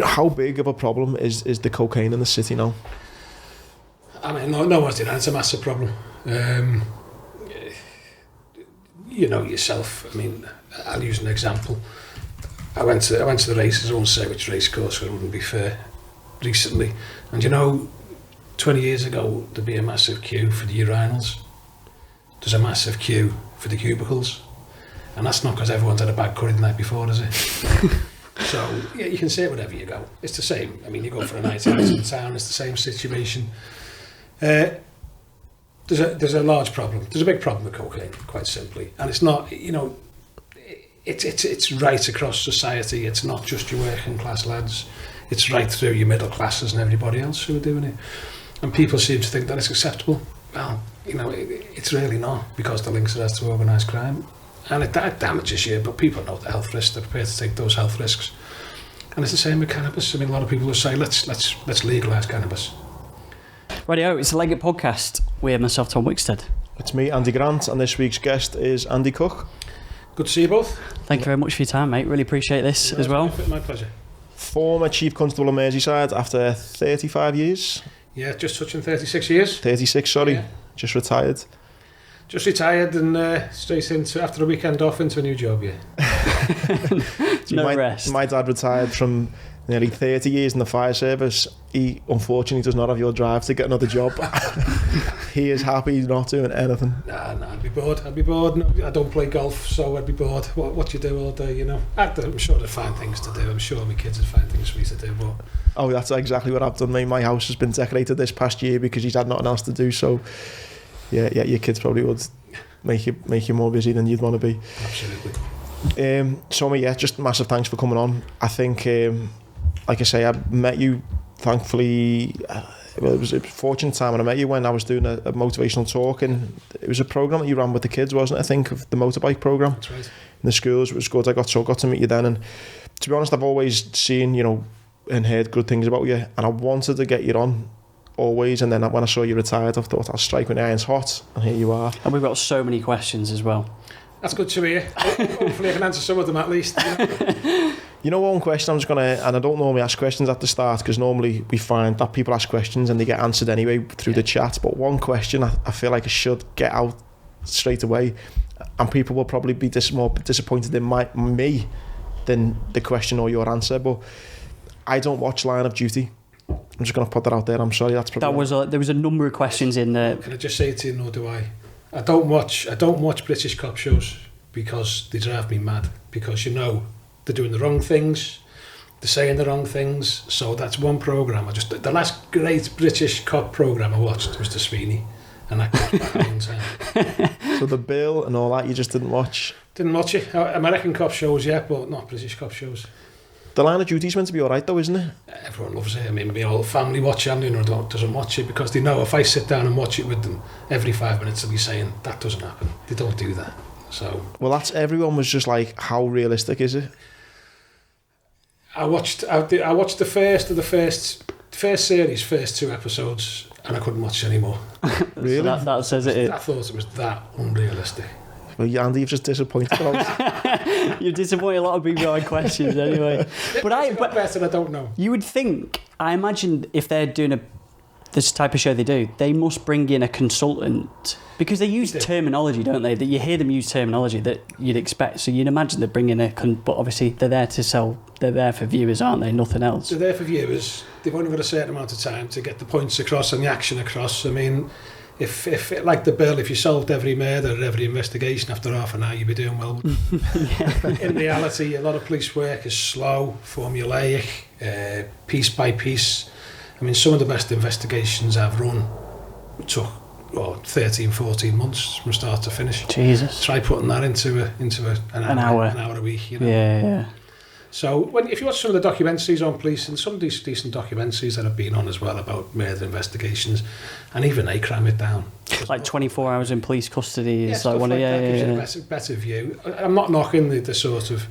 how big of a problem is the cocaine in the city now? I mean, no one's denying it's a massive problem. You know yourself. I mean, I'll use an example. I went to the races. I won't say which race course, because it wouldn't be fair. Recently, and 20 years ago there'd be a massive queue for the urinals. There's a massive queue for the cubicles, and that's not because everyone's had a bad curry the night before, is it? So yeah, you can say it wherever you go. It's the same. I mean, you go for a night out in town, it's the same situation. There's a large problem. There's a big problem with cocaine, quite simply, and it's not. It's right across society. It's not just your working class lads. It's right through your middle classes and everybody else who are doing it. And people seem to think that it's acceptable. Well, it's really not, because the links it has to organised crime. And it damages you, but people know the health risks. They're prepared to take those health risks. And it's the same with cannabis. I mean, a lot of people will say, let's legalise cannabis. Rightio, it's the Leg It podcast with myself, Tom Wickstead. It's me, Andy Grant, and this week's guest is Andy Cooke. Good to see you both. Thank you very much for your time, mate. Really appreciate this as well. My pleasure. Former Chief Constable of Merseyside after 35 years. Yeah, just touching 36 years. 36, sorry. Yeah. Just retired. Just retired and straight into, after a weekend off, into a new job, yeah. Rest. My dad retired from nearly 30 years in the fire service. He unfortunately does not have your drive to get another job. He is happy not doing anything. Nah, I'd be bored. No, I don't play golf, so I'd be bored. What you do all day, I'm sure they'd find things to do. I'm sure my kids would find things for me to do, but... Oh, that's exactly what I've done, mate. My house has been decorated this past year because he's had nothing else to do, so... Yeah, your kids probably would make you more busy than you'd want to be. Absolutely. So, yeah, just massive thanks for coming on. I think, like I say, I met you, thankfully, it was a fortunate time when I met you when I was doing a motivational talk, and it was a programme that you ran with the kids, wasn't it? I think, of the motorbike programme. That's right. In the schools, it was good. I got to meet you then, and to be honest, I've always seen, and heard good things about you, and I wanted to get you on always, and then when I saw you retired, I thought I'll strike when the iron's hot, and here you are. And we've got so many questions as well. That's good to hear. Hopefully I can answer some of them at least. One question I'm just going to, and I don't normally ask questions at the start, because normally we find that people ask questions and they get answered anyway through the chat, but one question I feel like I should get out straight away, and people will probably be more disappointed in me than the question or your answer, but I don't watch Line of Duty. I'm just going to put that out there. I'm sorry. That's probably there was a number of questions in there. Can I just say to you, nor do I. I don't watch British cop shows because they drive me mad. Because they're doing the wrong things, they're saying the wrong things. So that's one programme. The last great British cop programme I watched was The Sweeney, and that goes back a long time. So The Bill and all that you just didn't watch? Didn't watch it. American cop shows, yeah, but not British cop shows. The Line of Duty's meant to be alright though, isn't it? Everyone loves it. I mean, my whole family watch it, and doesn't watch it, because they know if I sit down and watch it with them, every 5 minutes they'll be saying, that doesn't happen. They don't do that. So... Well, everyone was just like, how realistic is it? I watched the first series, first 2 episodes, and I couldn't watch it anymore. Really? So that says it. I thought it was that unrealistic. Well, Andy, you've just disappointed us. You've disappointed a lot of people on questions anyway. But better, I don't know. You would think, I imagine if they're doing this type of show they do, they must bring in a consultant, because they use terminology, don't they? That you hear them use terminology that you'd expect. So you'd imagine they're bringing but obviously they're there to sell. They're there for viewers, aren't they? Nothing else. They're there for viewers. They've only got a certain amount of time to get the points across and the action across. I mean, if like The Bill, if you solved every murder or every investigation after half an hour, you'd be doing well. In reality, a lot of police work is slow, formulaic, piece by piece. I mean, some of the best investigations I've run took 13, 14 months from start to finish. Jesus. Try putting that into an hour a week. Yeah. So if you watch some of the documentaries on police, and some of these decent documentaries that have been on as well about murder investigations, and even they cram it down. Like 24 hours in police custody is like one of gives you a better view. I'm not knocking the sort of,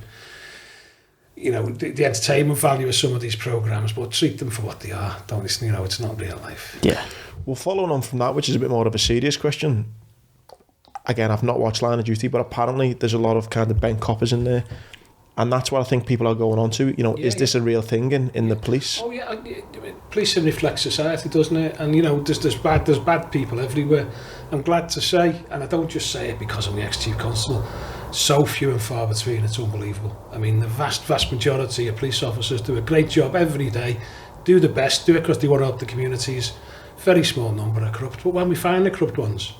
the entertainment value of some of these programmes, but treat them for what they are. Don't listen, it's not real life. Yeah. Well, following on from that, which is a bit more of a serious question, again, I've not watched Line of Duty, but apparently there's a lot of kind of bent coppers in there. And that's what I think people are going on to. You know, is this a real thing in the police? Oh yeah, policing reflects society, doesn't it? And you know, there's bad people everywhere. I'm glad to say, and I don't just say it because I'm the ex-chief constable, so few and far between, it's unbelievable. I mean, the vast majority of police officers do a great job every day, do the best, do it because they want to help the communities. Very small number are corrupt, but when we find the corrupt ones,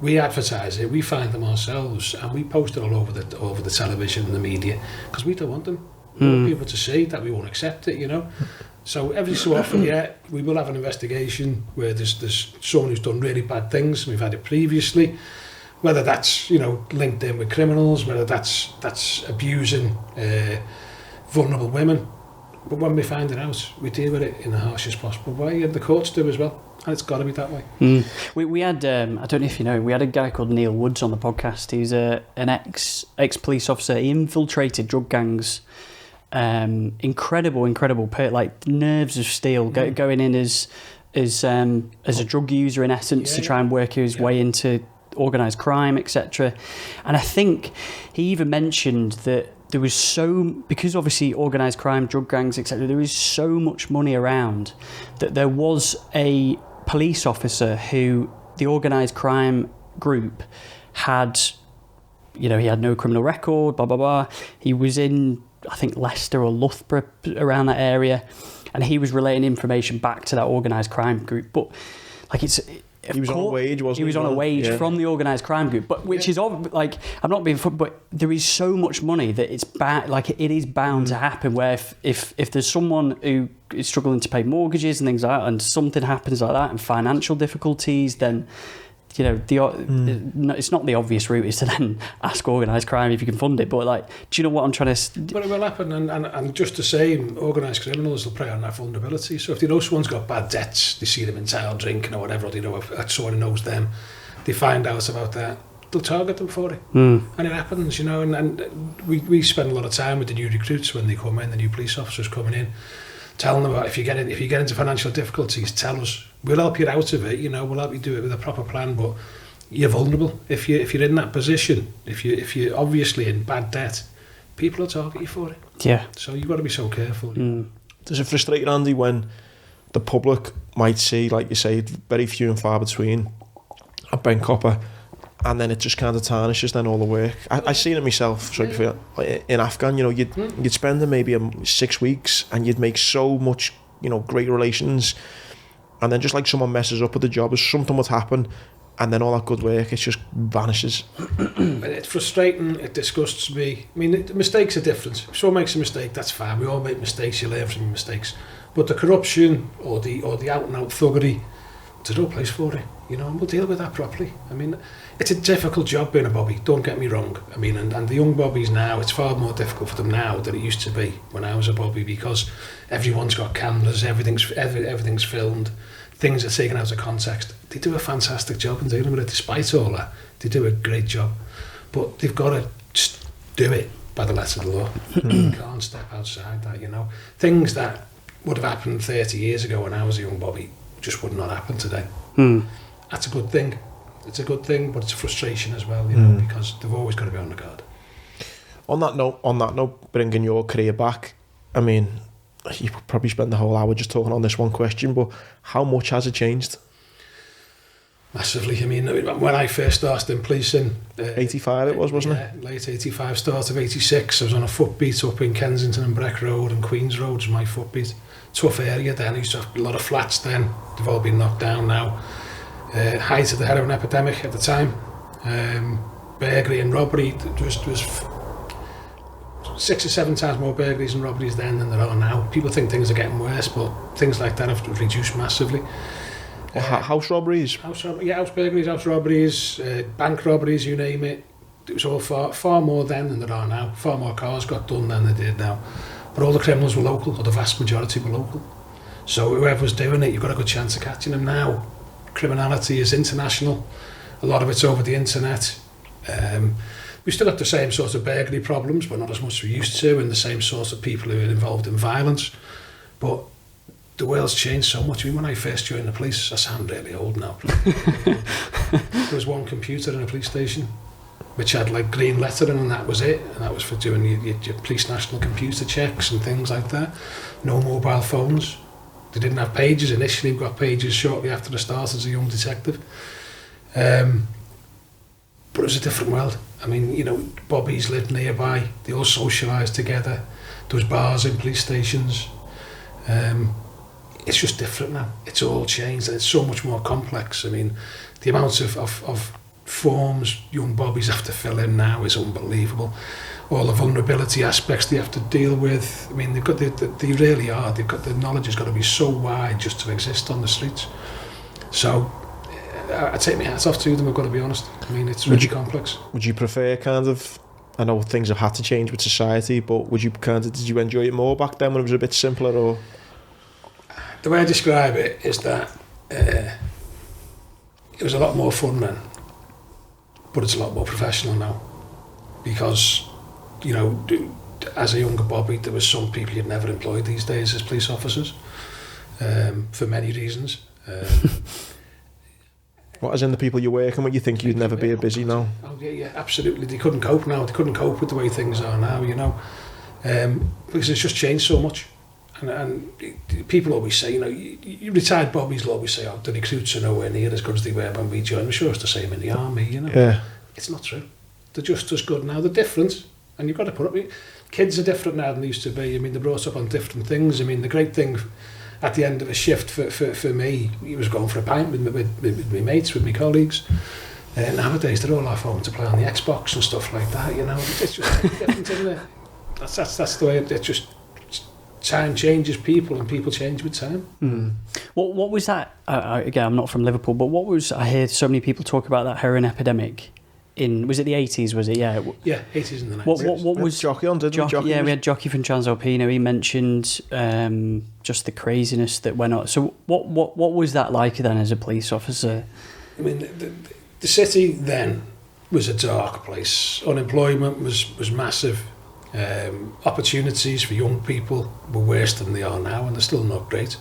we advertise it, we find them ourselves, and we post it all over the television and the media, because we don't want them. We want people to see that we won't accept it, you know. So every so often, we will have an investigation where there's someone who's done really bad things. We've had it previously, whether that's, you know, linked in with criminals, whether that's abusing vulnerable women. But when we find it out, we deal with it in the harshest possible way, and the courts do as well. And it's got to be that way. We had, I don't know if you know, we had a guy called Neil Woods on the podcast. He's an ex-police officer. He infiltrated drug gangs. Incredible, like nerves of steel, going in as a drug user in essence, to try and work his way into organised crime, etc. And I think he even mentioned that there was because obviously organised crime, drug gangs, etc., there is so much money around that there was a police officer who the organised crime group had, you know, he had no criminal record, blah, blah, blah. He was in, I think, Leicester or Loughborough, around that area, and he was relaying information back to that organised crime group. But, like, he was on a wage, wasn't he? He was on a wage from the organised crime group, but which is like, I'm not being funny, but there is so much money that it's like it is bound to happen. Where if there's someone who is struggling to pay mortgages and things like that, and something happens like that, and financial difficulties, then, you know, it's not the obvious route is to then ask organised crime if you can fund it. But, like, do you know what I'm trying to? But it will happen, and just the same, organised criminals will prey on that vulnerability. So if they know someone's got bad debts, they see them in town drinking or whatever, or they know someone who knows them, they find out about that, they'll target them for it. And it happens, you know. And we spend a lot of time with the new recruits when they come in, the new police officers coming in, telling them about if you get into financial difficulties, tell us. We'll help you out of it, you know. We'll help you do it with a proper plan, but you're vulnerable if you're in that position. If you're obviously in bad debt, people will target you for it. Yeah. So you've got to be so careful. Does it frustrate, Andy, when the public might see, like you say, very few and far between, a Ben Copper, and then it just kind of tarnishes then all the work? I seen it myself. In Afghan, you know, you'd spend maybe 6 weeks, and you'd make so much, you know, great relations. And then just like someone messes up with the job, something would happen, and then all that good work, it just vanishes. It's frustrating, it disgusts me. I mean, the mistakes are different. If someone makes a mistake, that's fine. We all make mistakes, you learn from your mistakes. But the corruption or the out-and-out thuggery, there's no place for it, you know, and we'll deal with that properly. I mean, it's a difficult job being a bobby, don't get me wrong. I mean, and the young bobbies now, it's far more difficult for them now than it used to be when I was a bobby, because everyone's got cameras, everything's filmed, things are taken out of context. They do a fantastic job in dealing with it. Despite all that, they do a great job. But they've got to just do it by the letter of the law. You can't step outside that, you know. Things that would have happened 30 years ago when I was a young bobby just would not happen today. That's a good thing. It's a good thing, but it's a frustration as well, you know, because they've always got to be on the guard. On that note, bringing your career back, I mean, you could probably spend the whole hour just talking on this one question, but how much has it changed? Massively. I mean, when I first started in policing... 85 it was, wasn't it? Late 85, start of 86. I was on a footbeat up in Kensington and Breck Road, and Queen's Road was my footbeat. Tough area then. I used to have a lot of flats then. They've all been knocked down now. Height of the heroin epidemic at the time. Burglary and robbery. There was 6 or 7 times more burglaries and robberies then than there are now. People think things are getting worse, but things like that have reduced massively. House robberies? House burglaries, house robberies, bank robberies, you name it. It was all far more then than there are now. Far more cars got done than they did now. But all the criminals were local, or the vast majority were local. So whoever was doing it, you've got a good chance of catching them now. Criminality is international. A lot of it's over the internet. We still have the same sort of burglary problems, but not as much as we used to, and the same sorts of people who are involved in violence. But the world's changed so much. I mean, when I first joined the police, I sound really old now. There was one computer in a police station. which had like green lettering, and that was it. And that was for doing your police national computer checks and things like that. No mobile phones. They didn't have pages initially. We got pages shortly after the start as a young detective. But it was a different world. I mean, you know, bobbies lived nearby. They all socialised together. There was bars in police stations. It's just different now. It's all changed, and it's so much more complex. I mean, the amount of forms young bobbies have to fill in now is unbelievable. All the vulnerability aspects they have to deal with. I mean, they really are. The knowledge has got to be so wide just to exist on the streets. So I take my hat off to them, I've got to be honest. I mean, it's really complex. Would you prefer kind of, I know things have had to change with society, but did you enjoy it more back then when it was a bit simpler? Or the way I describe it is that it was a lot more fun then, but it's a lot more professional now. Because, you know, as a younger bobby, there was some people you'd never employed these days as police officers, for many reasons. What, as in the people you're working with, you think you'd never be as busy now? Oh yeah, absolutely. They couldn't cope now. They couldn't cope with the way things are now, you know, because it's just changed so much. And people always say, you know, you retired bobbies will always say, oh, the recruits are nowhere near as good as they were when we joined. I'm sure it's the same in the army, you know. Yeah. It's not true. They're just as good now. They're different, and you've got to put up with it. Kids are different now than they used to be. I mean, they're brought up on different things. I mean, the great thing at the end of a shift for me, he was going for a pint with my mates, with my colleagues. Nowadays, they're all off home to play on the Xbox and stuff like that, you know. It's just different, isn't it? That's the way it just... Time changes people, and people change with time. Mm. What was that? Again, I'm not from Liverpool, but what was... I hear so many people talk about that heroin epidemic was it the 80s, was it? Yeah. Yeah, 80s and the 90s. What was... Jockey on, didn't we? Jockey we had Jockey from Transalpino. He mentioned just the craziness that went on. So what was that like then as a police officer? I mean, the city then was a dark place. Unemployment was massive. Opportunities for young people were worse than they are now, and they're still not great.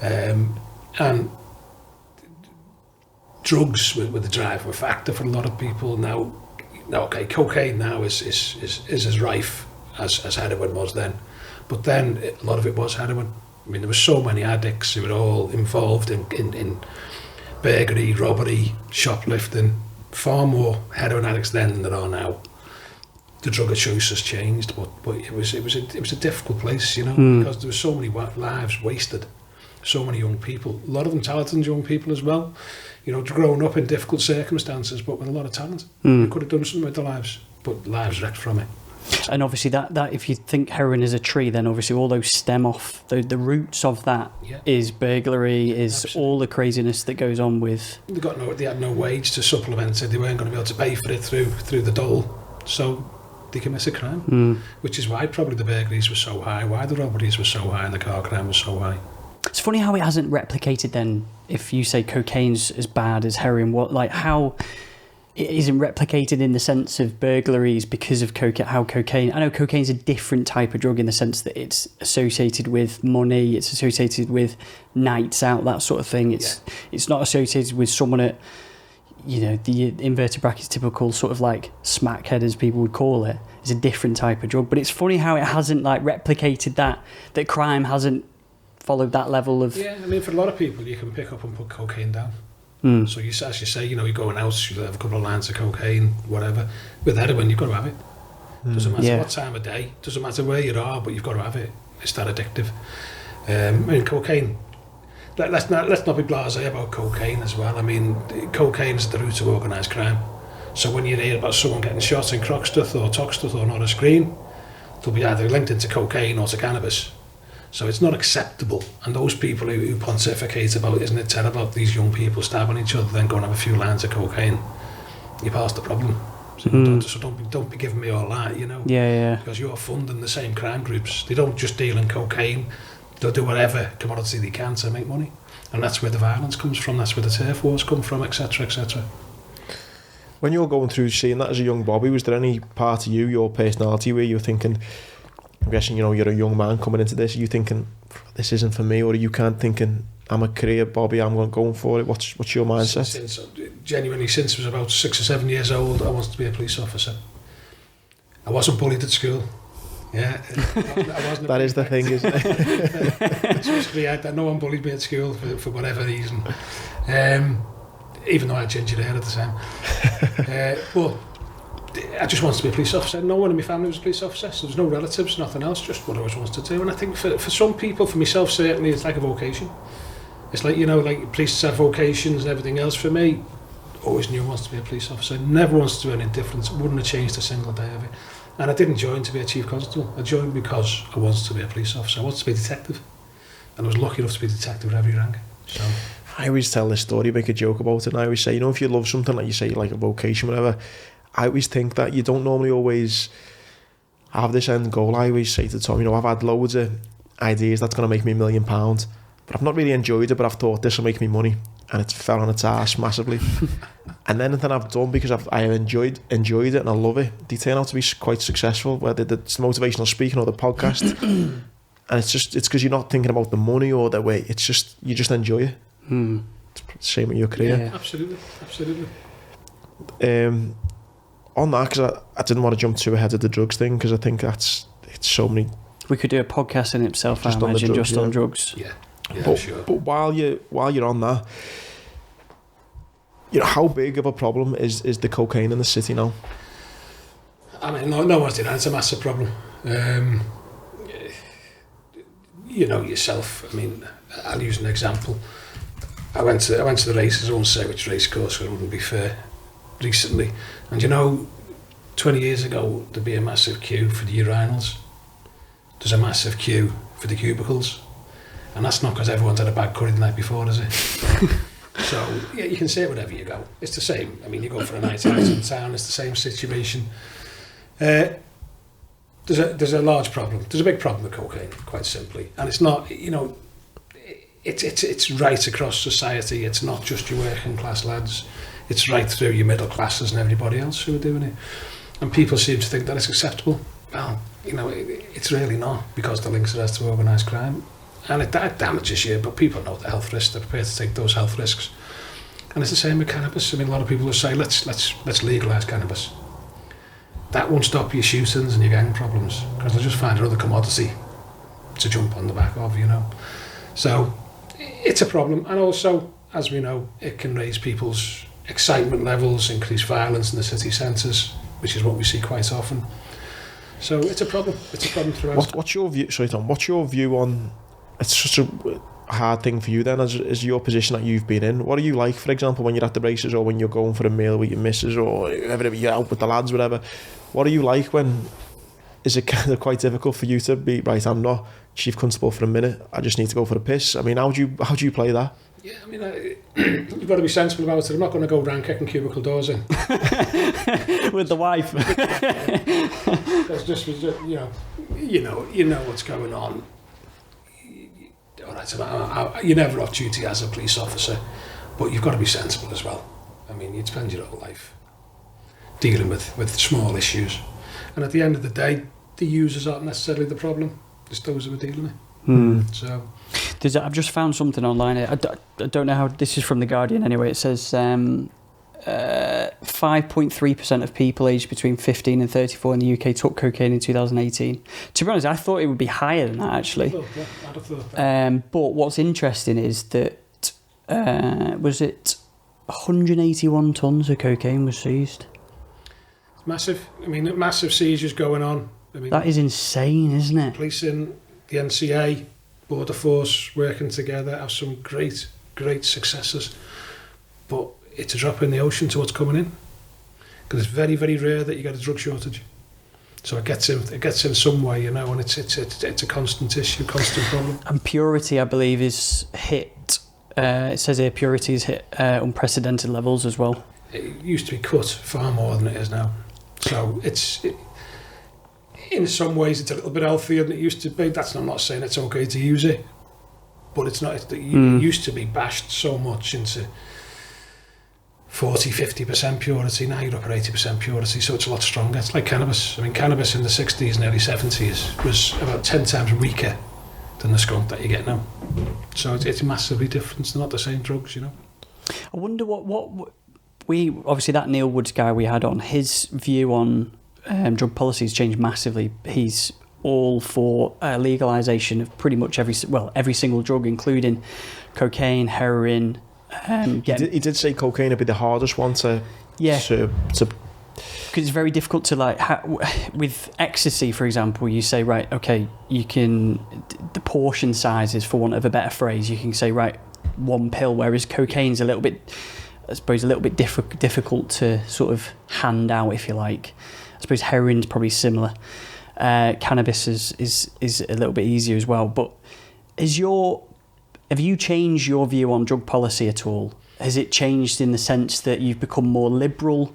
And drugs were the driving factor for a lot of people. Now, okay, cocaine now is as rife as heroin was then, but then a lot of it was heroin. I mean, there were so many addicts who were all involved in burglary, robbery, shoplifting. Far more heroin addicts then than there are now. The drug of choice has changed, but it was a difficult place, you know, because there were so many lives wasted, so many young people, a lot of them talented young people as well, you know, growing up in difficult circumstances, but with a lot of talent. They could have done something with their lives, but lives wrecked from it. And obviously that if you think heroin is a tree, then obviously all those stem off the roots of that is burglary, is absolutely. All the craziness that goes on with. They had no wage to supplement it. They weren't going to be able to pay for it through the dole, so they commit a crime, which is why probably the burglaries were so high, why the robberies were so high, and the car crime was so high. It's funny how it hasn't replicated then. If you say cocaine's as bad as heroin, how it isn't replicated in the sense of burglaries because of how cocaine. I know cocaine's a different type of drug in the sense that it's associated with money, it's associated with nights out, that sort of thing. It's not associated with someone at, you know, the inverted brackets typical sort of like smackhead, as people would call it. It's a different type of drug, but it's funny how it hasn't like replicated that crime hasn't followed that level of. Yeah, I mean, for a lot of people, you can pick up and put cocaine down. So as you say, you know, you're going out, you have a couple of lines of cocaine, whatever. With heroin, you've got to have it. Doesn't matter what time of day, doesn't matter where you are, but you've got to have it. It's that addictive. I mean, cocaine. Let's not be blasé about cocaine as well. I mean, cocaine is the root of organised crime. So when you hear about someone getting shot in Croxteth or Toxteth or Norris Green, they'll be either linked into cocaine or to cannabis. So it's not acceptable. And those people who pontificate about, isn't it terrible, these young people stabbing each other, then go and have a few lines of cocaine, you pass the problem. So don't be giving me all that, you know. Yeah. Because you're funding the same crime groups. They don't just deal in cocaine. They'll do whatever commodity they can to make money. And that's where the violence comes from, that's where the turf wars come from, etc., etc. When you're going through seeing that as a young bobby, was there any part of you, your personality, where you're thinking, I'm guessing, you know, you're a young man coming into this, are you thinking, this isn't for me, or are you kind of thinking, I'm a career bobby, I'm going for it? What's your mindset? genuinely, since I was about 6 or 7 years old, I wanted to be a police officer. I wasn't bullied at school. Yeah, I wasn't That is the thing, isn't it? No one bullied me at school for whatever reason. Even though I had ginger hair at the time. But I just wanted to be a police officer. No one in my family was a police officer, so there was no relatives, nothing else, just what I always wanted to do. And I think for some people, for myself certainly, it's like a vocation. It's like, like police have vocations and everything else. For me, always knew I wanted to be a police officer. Never wanted to do anything different. Wouldn't have changed a single day of it. And I didn't join to be a chief constable. I joined because I wanted to be a police officer. I wanted to be a detective. And I was lucky enough to be a detective at every rank. So I always tell this story, make a joke about it, and I always say, if you love something, like you say, like a vocation, whatever, I always think that you don't normally always have this end goal. I always say to Tom, I've had loads of ideas that's going to make me £1 million, but I've not really enjoyed it, but I've thought this will make me money, and it fell on its arse massively. And anything I've done because I enjoyed it and I love it, they turn out to be quite successful, whether it's motivational speaking or the podcast. And it's because you're not thinking about the money or the way, it's just, you just enjoy it. It's the same with your career. Yeah, absolutely. On that, because I didn't want to jump too ahead of the drugs thing, because I think it's so many. We could do a podcast in itself, Just I on the imagine, drugs, just on drugs. Yeah, But, sure. but while you're on that, how big of a problem is the cocaine in the city now? I mean, no one's denying it's a massive problem. Yourself. I mean, I'll use an example. I went to the races. I won't say which race course, because it wouldn't be fair. Recently, and 20 years ago there'd be a massive queue for the urinals. There's a massive queue for the cubicles, and that's not because everyone's had a bad curry the night before, is it? So yeah, you can say it wherever you go. It's the same. I mean, you go for a night out in town, it's the same situation. There's a large problem. There's a big problem with cocaine, quite simply, and it's not. It's right across society. It's not just your working class lads. It's right through your middle classes and everybody else who are doing it. And people seem to think that it's acceptable. Well, it's really not, because the links it has to organised crime. And it damages you, but people know the health risks. They're prepared to take those health risks. And it's the same with cannabis. I mean, a lot of people will say, let's legalise cannabis. That won't stop your shootings and your gang problems, because they'll just find another commodity to jump on the back of, So it's a problem. And also, as we know, it can raise people's excitement levels, increase violence in the city centres, which is what we see quite often. So it's a problem. It's a problem throughout. What's your view? Sorry, Tom. What's your view on? It's such a hard thing for you then, as your position that you've been in. What are you like, for example, when you're at the races, or when you're going for a meal with your missus, or whenever you're out with the lads, whatever? What are you like when? Is it kind of quite difficult for you to be right? I'm not chief constable for a minute. I just need to go for a piss. I mean, how do you play that? Yeah, I mean, you've got to be sensible about it. I'm not going to go round kicking cubicle doors in. With the wife. That's just, you know what's going on. All right, you're never off duty as a police officer, but you've got to be sensible as well. I mean, you'd spend your whole life dealing with small issues. And at the end of the day, the users aren't necessarily the problem. It's those who are dealing with it. So I've just found something online. I don't know how, this is from The Guardian anyway. It says 5.3% of people aged between 15 and 34 in the UK took cocaine in 2018. To be honest, I thought it would be higher than that, actually. I'd have thought that. But what's interesting is that, was it 181 tonnes of cocaine was seized? Massive. I mean, massive seizures going on. I mean, that is insane, isn't it? Policing, the NCA, Border Force working together have some great successes, but it's a drop in the ocean to what's coming in, because it's very, very rare that you get a drug shortage. So it gets in some way, and it's a constant issue, constant problem. And purity, I believe, is hit. It says here purity is hit unprecedented levels as well. It used to be cut far more than it is now. So in some ways it's a little bit healthier than it used to be. I'm not saying it's okay to use it, but it's not. It used to be bashed so much into 40-50% purity. Now you're up at 80% purity, so it's a lot stronger. It's like cannabis. I mean, cannabis in the 60s and early 70s was about 10 times weaker than the skunk that you get now. So it's massively different. They're not the same drugs, I wonder what we obviously, that Neil Woods guy we had on, his view on drug policies changed massively. He's all for legalisation of pretty much every single drug, including cocaine, heroin. He did say cocaine would be the hardest one to because it's very difficult to with ecstasy, for example. You say, right, okay, you can, the portion sizes, for want of a better phrase, you can say, right, one pill, whereas cocaine's a little bit difficult to sort of hand out, if you like. I suppose heroin's probably similar. Cannabis is a little bit easier as well. But have you changed your view on drug policy at all? Has it changed in the sense that you've become more liberal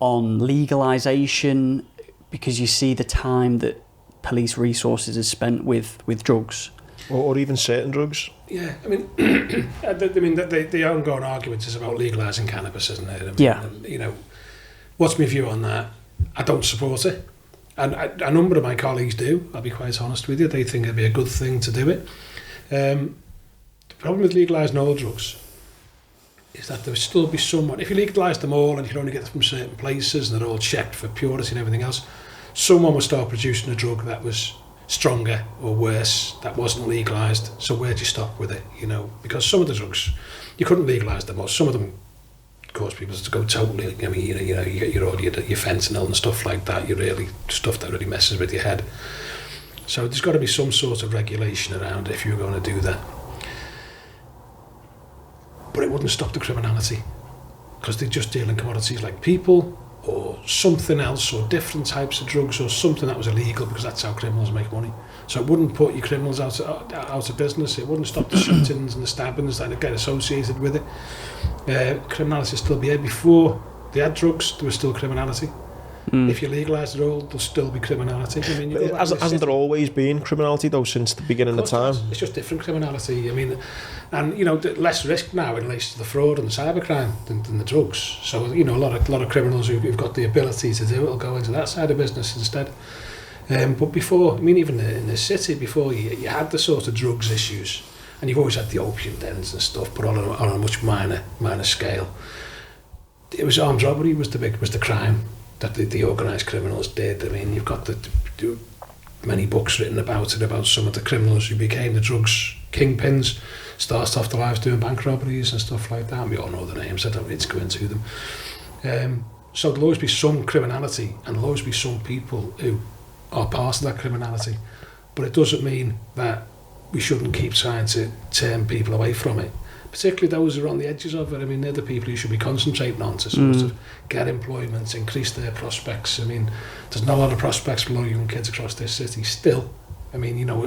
on legalisation because you see the time that police resources are spent with drugs? Or even certain drugs? Yeah, I mean, the ongoing argument is about legalising cannabis, isn't it? I mean, yeah. You know, what's my view on that? I don't support it. And a number of my colleagues do, I'll be quite honest with you. They think it'd be a good thing to do it. The problem with legalising all drugs is that there will still be someone, if you legalise them all and you can only get them from certain places and they're all checked for purity and everything else, someone will start producing a drug that was stronger or worse, that wasn't legalised. So where do you stop with it? You know, because some of the drugs, you couldn't legalise them all. Some of them cause people to go totally, I mean, you get your fentanyl and stuff like that, stuff that really messes with your head. So there's got to be some sort of regulation around it if you're going to do that. But it wouldn't stop the criminality, because they just deal in commodities like people or something else, or different types of drugs, or something that was illegal, because that's how criminals make money. So it wouldn't put your criminals out of business. It wouldn't stop the shootings and the stabbings that get associated with it. Criminality would still be here. Before they had drugs, there was still criminality. If you legalise it all, there'll still be criminality. I mean, hasn't there always been criminality though since the beginning of time? It's just different criminality. I mean, and you know, less risk now in relation to the fraud and the cybercrime than the drugs. So you know, a lot of criminals who've got the ability to do it will go into that side of business instead. But before, I mean, even in the city, before you had the sort of drugs issues, and you've always had the opium dens and stuff, but on a much minor scale. It was armed robbery was the crime that the organised criminals did. I mean, you've got many books written about it, about some of the criminals who became the drugs kingpins, started off their lives doing bank robberies and stuff like that. And we all know the names, I don't need to go into them. So there'll always be some criminality, and there'll always be some people who are part of that criminality. But it doesn't mean that we shouldn't keep trying to turn people away from it. Particularly those who are on the edges of it. I mean, they're the people you should be concentrating on to sort of get employment, increase their prospects. I mean, there's not a lot of prospects for a lot of young kids across this city still. I mean, you know,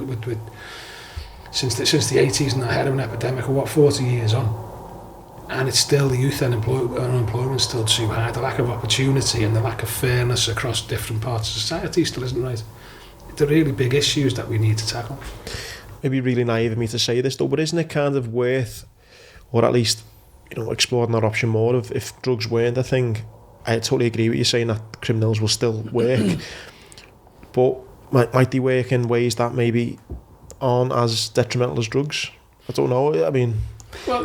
since the 80s and the heroin epidemic, we're 40 years on, and it's still, the youth unemployment's still too high. The lack of opportunity and the lack of fairness across different parts of society still isn't right. They're really big issues that we need to tackle. Maybe really naive of me to say this though, but isn't it kind of worth, or at least, you know, exploring that option more of if drugs weren't a thing? I totally agree with you saying that criminals will still work, but might they work in ways that maybe aren't as detrimental as drugs? I don't know. I mean, well,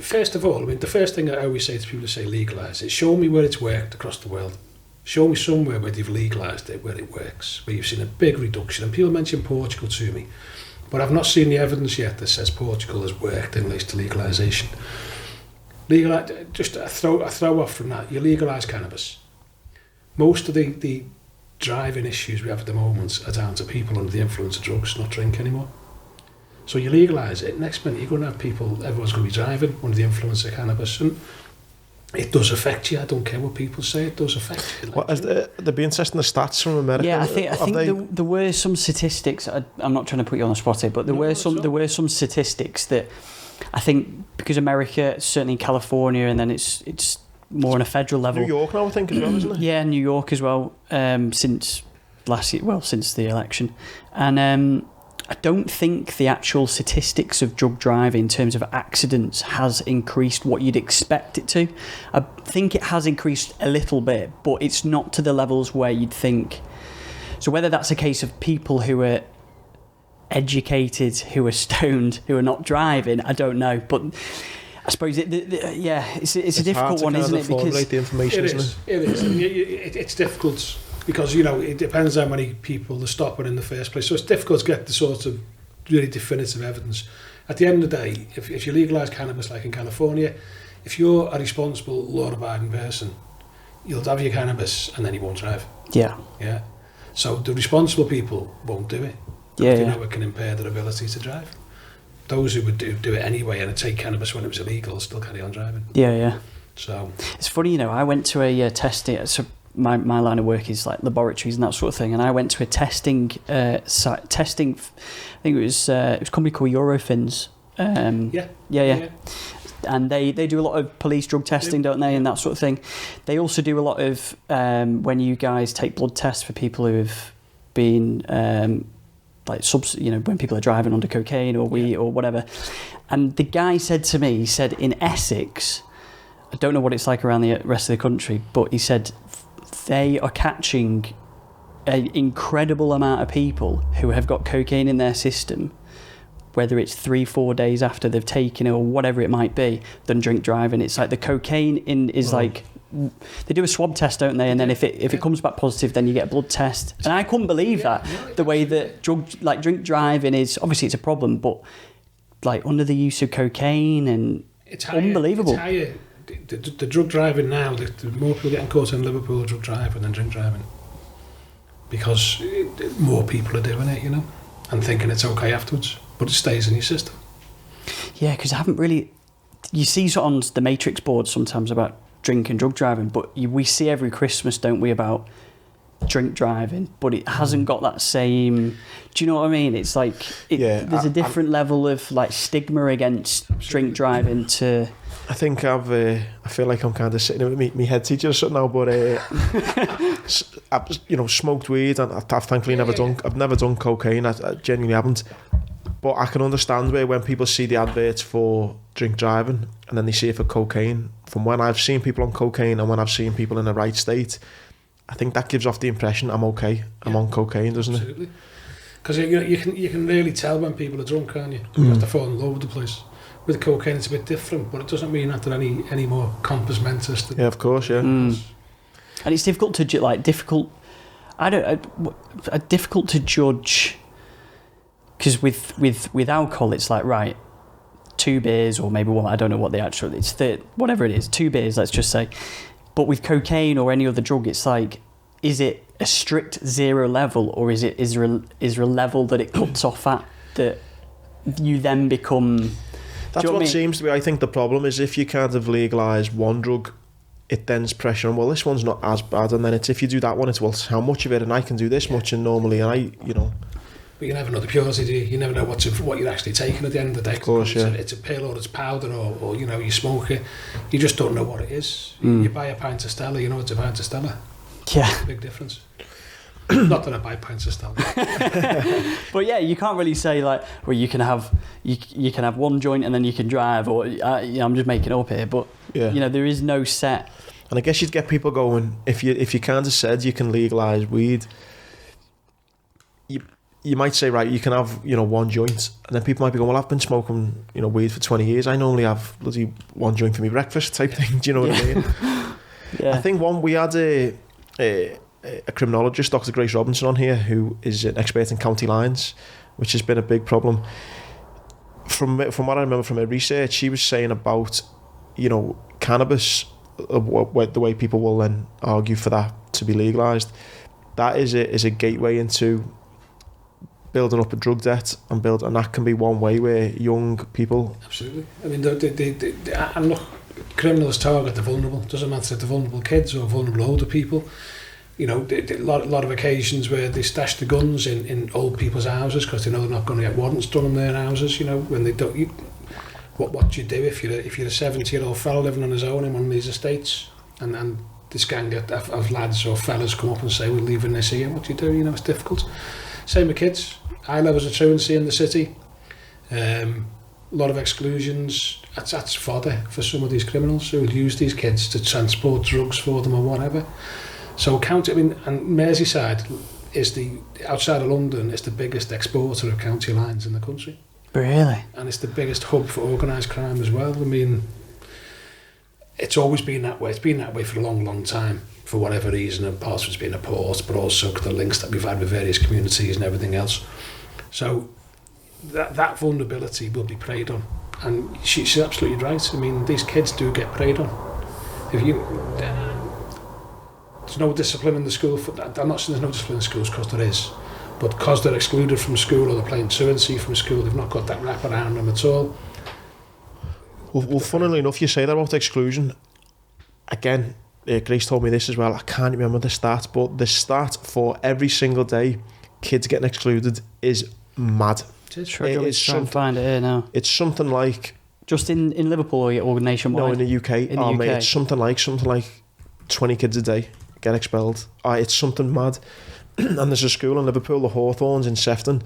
first of all, I mean, the first thing I always say to people to say legalise it. Show me where it's worked across the world. Show me somewhere where they've legalised it, where it works, where you've seen a big reduction. And people mention Portugal to me, but I've not seen the evidence yet that says Portugal has worked in relation to legalisation. Just a throw off from that, you legalise cannabis. Most of the driving issues we have at the moment are down to people under the influence of drugs, not drink anymore. So you legalise it, next minute you're going to have people, everyone's going to be driving under the influence of cannabis, and it does affect you. I don't care what people say, it does affect you. What, they're being testing the stats from America. Yeah, I think there were some statistics. I'm not trying to put you on the spot here, but there were some statistics that I think, because America, certainly in California, and then it's more on a federal level. New York now, I think, as well, isn't it? Yeah, New York as well. Since last year, well, since the election, and I don't think the actual statistics of drug driving in terms of accidents has increased what you'd expect it to. I think it has increased a little bit, but it's not to the levels where you'd think. So whether that's a case of people who are educated, who are stoned, who are not driving, I don't know. But I suppose it's a difficult one, isn't it? Because the information, it is. It's difficult because it depends how many people they're stopping in the first place. So it's difficult to get the sort of really definitive evidence. At the end of the day, if you legalise cannabis like in California, if you're a responsible, law-abiding person, you'll have your cannabis and then you won't drive. Yeah. Yeah. So the responsible people won't do it. Yeah. They know it can impair their ability to drive. Those who would do it anyway and take cannabis when it was illegal still carry on driving. Yeah. So it's funny, I went to a testing. So my line of work is like laboratories and that sort of thing, and I went to a testing site. Testing, I think it was a company called Eurofins. Yeah. And they do a lot of police drug testing, don't they, and that sort of thing. They also do a lot of when you guys take blood tests for people who have been when people are driving under cocaine or weed or whatever. And the guy said to me, he said in Essex, I don't know what it's like around the rest of the country, but he said they are catching an incredible amount of people who have got cocaine in their system, whether it's 3-4 days after they've taken it or whatever it might be, than drink driving. It's like the cocaine is like, they do a swab test, don't they? And then if it comes back positive, then you get a blood test. And I couldn't believe that, the way that drink driving is, obviously it's a problem, but like under the use of cocaine, and it's higher, unbelievable. It's higher. The drug driving now, the more people getting caught in Liverpool drug driving than drink driving, because more people are doing it, and thinking it's okay afterwards, but it stays in your system. Yeah, because I haven't really. You see sort of on the Matrix board sometimes about drink and drug driving, but we see every Christmas, don't we, about drink driving, but it hasn't got that same. Do you know what I mean? It's like there's a different level of like stigma against drink driving to. I think I feel like I'm kind of sitting with me head teacher or something now, but I've smoked weed, and I've thankfully I've never done cocaine. I genuinely haven't. But I can understand where when people see the adverts for drink driving and then they see it for cocaine, from when I've seen people on cocaine and when I've seen people in the right state, I think that gives off the impression I'm okay, I'm on cocaine, doesn't it? Absolutely. Because you can really tell when people are drunk, can't you? You have to fall all over the place. With cocaine it's a bit different, but it doesn't mean that they're any more compos mentis. Yeah, of course, yeah. And it's difficult to difficult to judge, because with alcohol it's like, right, 2 beers or maybe one, I don't know what the actual, it's whatever it is, 2 beers, let's just say. But with cocaine or any other drug, it's like, is it a strict 0 level, or is there a level that it cuts off at that you then become? That's what seems to be, I think, the problem is if you kind of legalise one drug, it then's pressure on, well, this one's not as bad, and then it's, if you do that one, it's, well, how much of it, and I can do this much, and normally, and But you never know the purity, do you? You never know what you're actually taking at the end of the day. Of course, yeah. It's a pill or it's powder or you smoke it. You just don't know what it is. You buy a pint of Stella, it's a pint of Stella. Yeah. Big difference. Not that I buy pints of Stella. But yeah, you can't really say like, well, you can have one joint and then you can drive, or I'm just making it up here, but there is no set. And I guess you'd get people going, if you kind of said you can legalise weed, you might say, right, you can have, one joint, and then people might be going, well, I've been smoking, weed for 20 years. I normally have bloody one joint for me breakfast type thing. Do you know what I mean? Yeah. I think we had a criminologist, Dr. Grace Robinson, on here, who is an expert in county lines, which has been a big problem. From what I remember from her research, she was saying about, cannabis, the way people will then argue for that to be legalised, that is a gateway into building up a drug debt, and that can be one way where young people. Absolutely. I mean, and look, criminals target the vulnerable. Doesn't matter if they're vulnerable kids or vulnerable older people. A lot of occasions where they stash the guns in old people's houses because they know they're not going to get warrants done in their houses. When they don't. What do you do if you're a 70-year-old fella living on his own in one of these estates, and this gang of lads or fellas come up and say, we're leaving this here? What do you do? It's difficult. Same with kids. High levels of truancy in the city. A lot of exclusions. That's fodder for some of these criminals who would use these kids to transport drugs for them or whatever. So and Merseyside is outside of London, is the biggest exporter of county lines in the country. Really? And it's the biggest hub for organised crime as well. I mean, it's always been that way. It's been that way for a long, long time, for whatever reason, and part of it's been a port, but also the links that we've had with various communities and everything else. So that vulnerability will be preyed on. And she's absolutely right. I mean, these kids do get preyed on. If you... there's no discipline in the school. I'm not saying there's no discipline in schools, because there is. But because they're excluded from school, or they're playing truancy from school, they've not got that wrap around them at all. Well, funnily enough, you say that about exclusion. Again, Grace told me this as well. I can't remember the stat, but the stat for every single day kids getting excluded is mad. It is trying to find it here now. It's something like... Just in Liverpool or nationwide? No, in the UK. In the UK. Mate, it's something like 20 kids a day get expelled. It's something mad. And there's a school in Liverpool, the Hawthorns in Sefton,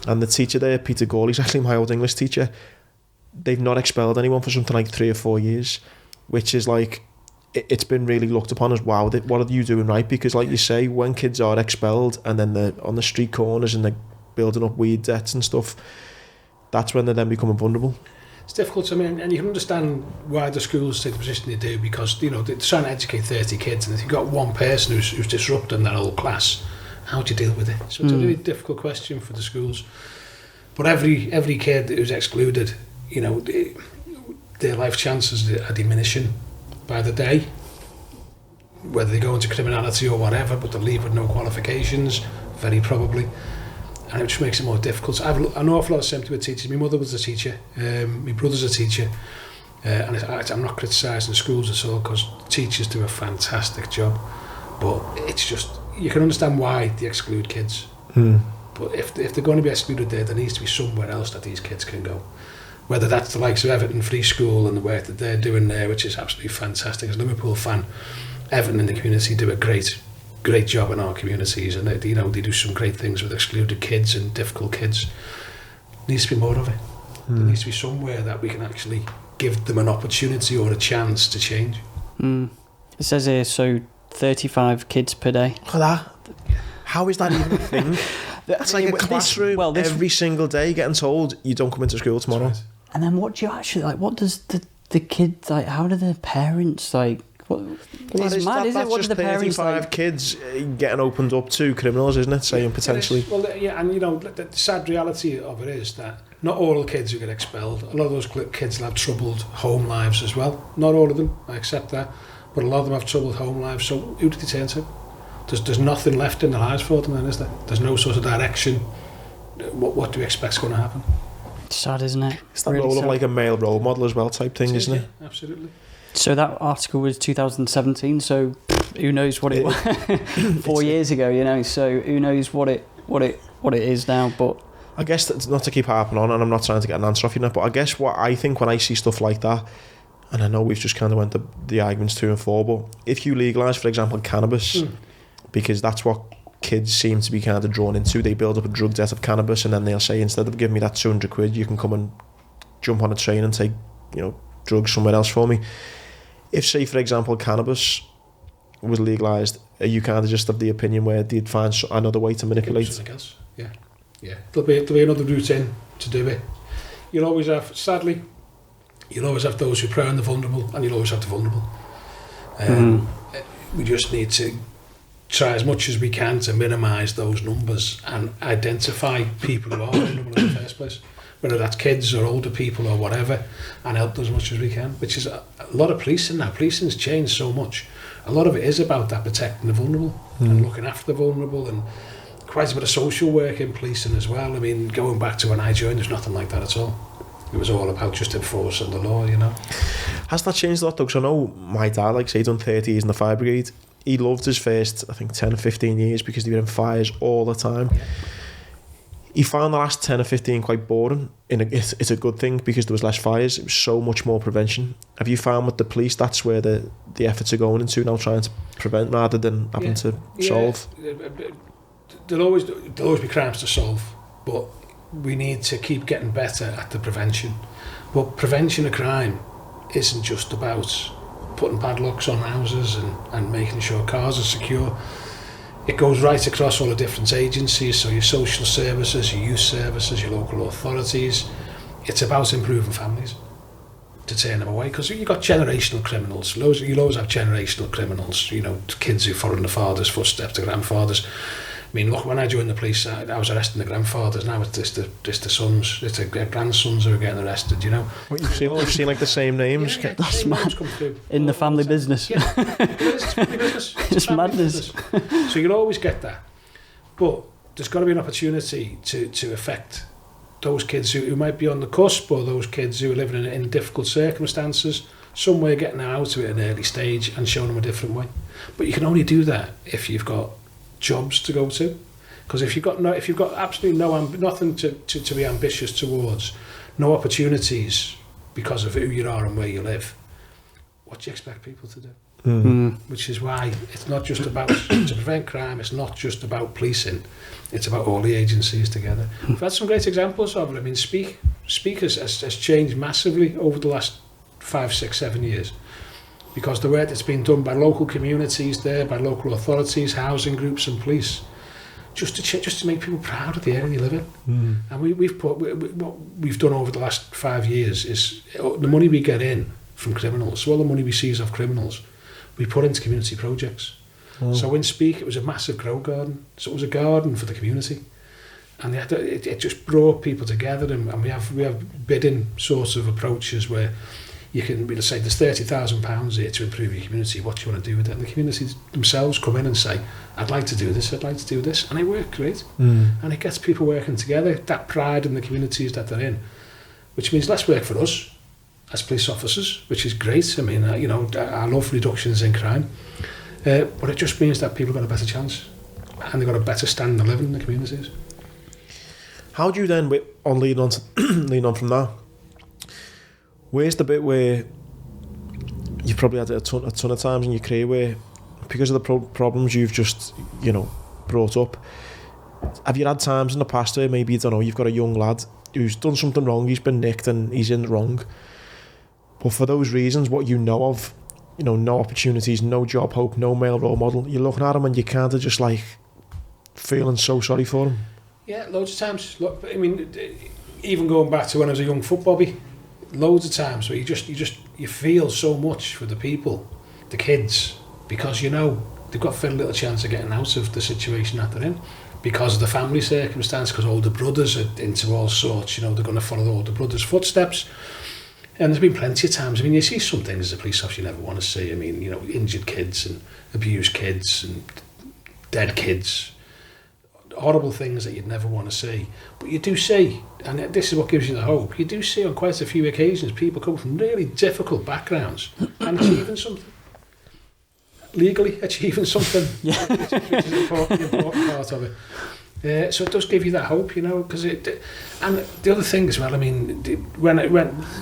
and the teacher there, Peter Gawley's actually my old English teacher. They've not expelled anyone for something like 3 or 4 years, which is like, it's been really looked upon as, wow, what are you doing right? Because like you say, when kids are expelled and then they're on the street corners and they're building up weed debts and stuff, that's when they then become vulnerable. It's difficult. I mean, and you can understand why the schools take the position they do, because, you know, they're trying to educate 30 kids, and if you've got one person who's disrupting that whole class, how do you deal with it? So it's a really difficult question for the schools. But every kid who's excluded, you know, their life chances are diminishing by the day, whether they go into criminality or whatever, but they leave with no qualifications, very probably. And it just makes it more difficult. I have an awful lot of sympathy with teachers. My mother was a teacher, my brother's a teacher, and I'm not criticising schools at all, because teachers do a fantastic job. But it's just, you can understand why they exclude kids. But if they're going to be excluded there needs to be somewhere else that these kids can go. Whether that's the likes of Everton Free School and the work that they're doing there, which is absolutely fantastic. As a Liverpool fan, Everton in the community do a great job in our communities, and they do some great things with excluded kids and difficult kids. There needs to be more of it. There needs to be somewhere that we can actually give them an opportunity or a chance to change. It says here, so 35 kids per day. Look at that. How is that even a thing? That's like a classroom every single day getting told, you don't come into school tomorrow. Right. And then what do you actually, like, what does the kids, like, how do the parents, like, what, it's mad, isn't it? What do the parents, 35 kids getting opened up to criminals, isn't it? Saying potentially. Well, yeah, and you know, the sad reality of it is that not all the kids who get expelled, a lot of those kids will have troubled home lives as well. Not all of them, I accept that, but a lot of them have troubled home lives. So who do they turn to? There's nothing left in their lives for them then, is there? There's no sort of direction. What do you expect's going to happen? It's sad, isn't it? It's that really role of like a male role model as well type thing, isn't it? Yeah, absolutely. So that article was 2017, so who knows what it was 4 years ago, you know, so who knows what it is now. But I guess that's not to keep harping on, and I'm not trying to get an answer off you now, but I guess what I think when I see stuff like that, and I know we've just kind of went the arguments to and for, but if you legalise, for example, cannabis, because that's what kids seem to be kind of drawn into, they build up a drug debt of cannabis, and then they'll say, instead of giving me that 200 quid, you can come and jump on a train and take, you know, drugs somewhere else for me. If, say, for example, cannabis was legalised, are you kind of just of the opinion where they'd find another way to manipulate? Something else, yeah. There'll be another route in to do it. You'll always have, sadly, those who prey on the vulnerable, and you'll always have the vulnerable. We just need to try as much as we can to minimise those numbers and identify people who are vulnerable in the first place, whether that's kids or older people or whatever, and help them as much as we can, which is a lot of policing now. Policing's changed so much. A lot of it is about that, protecting the vulnerable and looking after the vulnerable, and quite a bit of social work in policing as well. I mean, going back to when I joined, there's nothing like that at all. It was all about just enforcing the law, you know. Has that changed a lot though? Because I know my dad, like say, done 30 years in the fire brigade. He loved his first, I think, 10 or 15 years because they were in fires all the time. Yeah. He found the last 10 or 15 quite boring. It's a good thing because there was less fires. It was so much more prevention. Have you found with the police that's where the efforts are going into now, trying to prevent rather than having to solve? There'll always be crimes to solve, but we need to keep getting better at the prevention. But prevention of crime isn't just about putting padlocks on houses and making sure cars are secure. It goes right across all the different agencies, so your social services, your youth services, your local authorities. It's about improving families, to turn them away, because you've got generational criminals. You'll always have generational criminals, you know, kids who follow in the father's footsteps, the grandfathers. I mean, look, when I joined the police, I was arresting the grandfathers. Now it's the sons, it's the grandsons who are getting arrested, you know. What you've seen like the same names. Yeah, That's same mad. names come through. In the family business. Yeah, it's family business. It's family madness. business. So you'll always get that. But there's got to be an opportunity to affect those kids who might be on the cusp, or those kids who are living in difficult circumstances, somewhere getting them out of it at an early stage and showing them a different way. But you can only do that if you've got jobs to go to, because if you've got absolutely nothing to be ambitious towards, no opportunities because of who you are and where you live, what do you expect people to do? Which is why it's not just about to prevent crime, it's not just about policing, it's about all the agencies together. We've had some great examples of it. I mean, Speak has changed massively over the last 5, 6, 7 years, because the work that's been done by local communities there, by local authorities, housing groups and police, just to make people proud of the area they live in. And what we've done over the last 5 years is the money we get in from criminals, so all the money we seize off criminals, we put into community projects. So in Speak, it was a massive grow garden. So it was a garden for the community. And it just brought people together, and we have bidding sorts of approaches where you can say there's £30,000 here to improve your community, what do you want to do with it? And the communities themselves come in and say, I'd like to do this, and it worked great. And it gets people working together, that pride in the communities that they're in, which means less work for us as police officers, which is great. I mean, you know, I love reductions in crime, but it just means that people got a better chance, and they've got a better standard of living in the communities. How do you then, lean on from that, where's the bit where you've probably had a ton of times in your career where, because of the problems you've just, you know, brought up, have you had times in the past where maybe, you don't know, you've got a young lad who's done something wrong, he's been nicked and he's in the wrong, but for those reasons, what you know of, you know, no opportunities, no job hope, no male role model, you're looking at him and you kind of just like feeling so sorry for him? Yeah, loads of times. Look, I mean, even going back to when I was a young football, loads of times where you feel so much for the people, the kids, because you know they've got very little chance of getting out of the situation that they're in because of the family circumstance, because older brothers are into all sorts, you know, they're going to follow the older brothers' footsteps. And there's been plenty of times, I mean, you see some things as a police officer you never want to see. I mean, you know, injured kids and abused kids and dead kids, horrible things that you'd never want to see. But you do see, and this is what gives you the hope, you do see on quite a few occasions people come from really difficult backgrounds and achieving something. Legally achieving something, Yeah. which is the important part of it. So it does give you that hope, you know, because and the other thing as well, I mean, when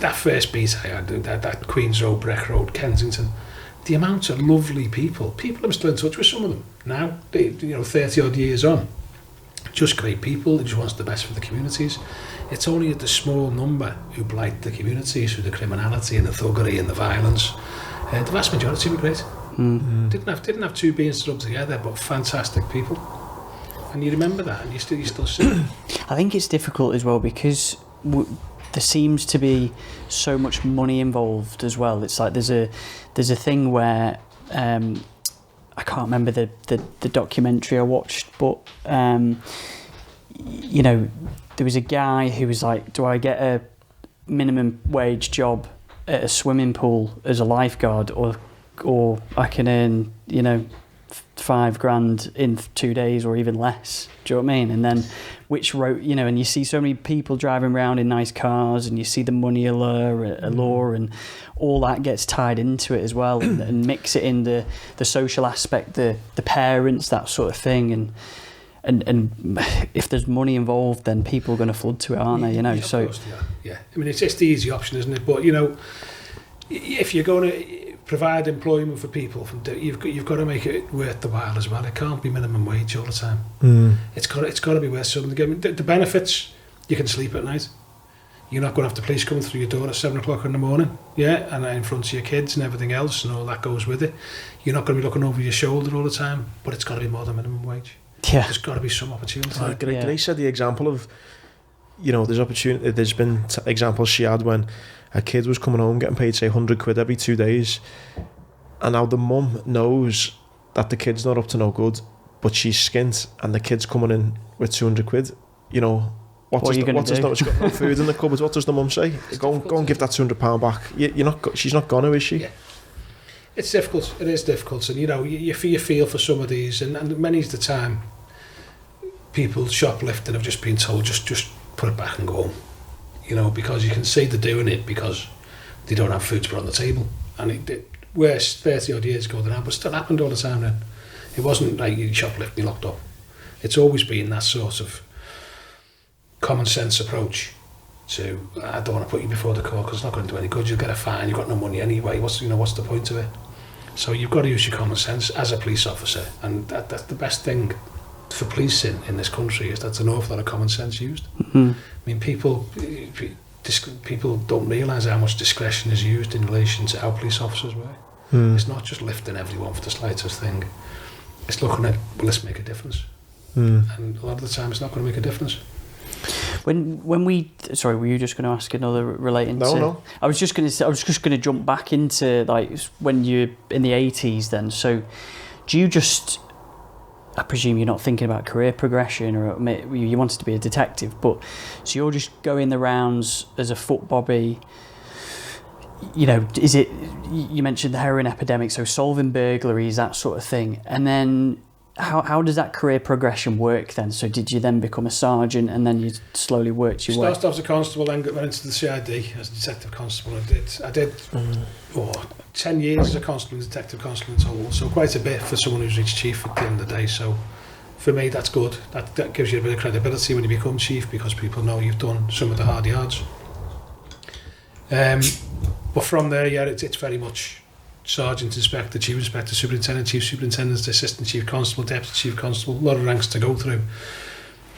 that first beat I had, that Queen's Road, Breck Road, Kensington, the amount of lovely people I'm still in touch with some of them now, you know, 30 odd years on, just great people who just wants the best for the communities. It's only the small number who blight the communities through the criminality and the thuggery and the violence. The vast majority were great. Didn't have two beings to rub together, but fantastic people. And you remember that, and you still see it. I think it's difficult as well because there seems to be so much money involved as well. It's like there's a thing where I can't remember the documentary I watched, but you know, there was a guy who was like, do I get a minimum wage job at a swimming pool as a lifeguard, or I can earn, you know, $5,000 in 2 days or even less? Do you know what I mean? And then which road, you know, and you see so many people driving around in nice cars, and you see the money allure, and all that gets tied into it as well, and mix it in the social aspect, the parents, that sort of thing, and if there's money involved, then people are going to flood to it, aren't they? You know, yeah, so course, yeah. I mean, it's the easy option, isn't it? But you know, if you're going to provide employment for people, you've got to make it worth the while as well. It can't be minimum wage all the time. It's got to be worth something. The benefits, you can sleep at night. You're not going to have the police coming through your door at 7 o'clock in the morning, yeah, and in front of your kids and everything else and all that goes with it. You're not going to be looking over your shoulder all the time, but it's got to be more than minimum wage. Yeah. There's got to be some opportunity. Grace said the example of, there's opportunity. There's been examples she had when a kid was coming home getting paid, say, 100 quid every 2 days, and now the mum knows that the kid's not up to no good, but she's skint, and the kid's coming in with 200 quid. What are you going to do? She's got no food in the cupboard. What does the mum say? Go and give that £200 back. She's not gonna, is she? Yeah. It's difficult. It is difficult, and you feel for some of these, and many's the time people shoplifting have just been told just put it back and go home, because you can see they're doing it because they don't have food to put on the table, and it worse 30 odd years ago than that, but still happened all the time then. It wasn't like you shoplift and you locked up. It's always been that sort of common sense approach to, I don't want to put you before the court because it's not going to do any good. You'll get a fine. You've got no money anyway. What's the point of it? So you've got to use your common sense as a police officer, and that's the best thing for policing in this country, is that's an awful lot of common sense used. Mm-hmm. I mean, people don't realise how much discretion is used in relation to how police officers work. It's not just lifting everyone for the slightest thing. It's looking at, well, let's make a difference. And a lot of the time it's not going to make a difference. When we, sorry, were you just going to ask another relating to? No. I was just going to jump back into like when you're in the 80s then. So do you just, I presume you're not thinking about career progression, or you wanted to be a detective, but so you're just going the rounds as a foot bobby. Is it, you mentioned the heroin epidemic, so solving burglaries, that sort of thing, and then how does that career progression work then? So did you then become a sergeant and then you slowly worked your way? Started off as a constable, then went into the CID as a detective constable. I did 10 years as a constable and detective constable in total, so quite a bit for someone who's reached chief at the end of the day. So for me, that's good. That gives you a bit of credibility when you become chief, because people know you've done some of the hard yards. But from there, yeah, it's very much sergeant, inspector, chief inspector, superintendent, chief superintendent, assistant chief constable, deputy chief constable, a lot of ranks to go through.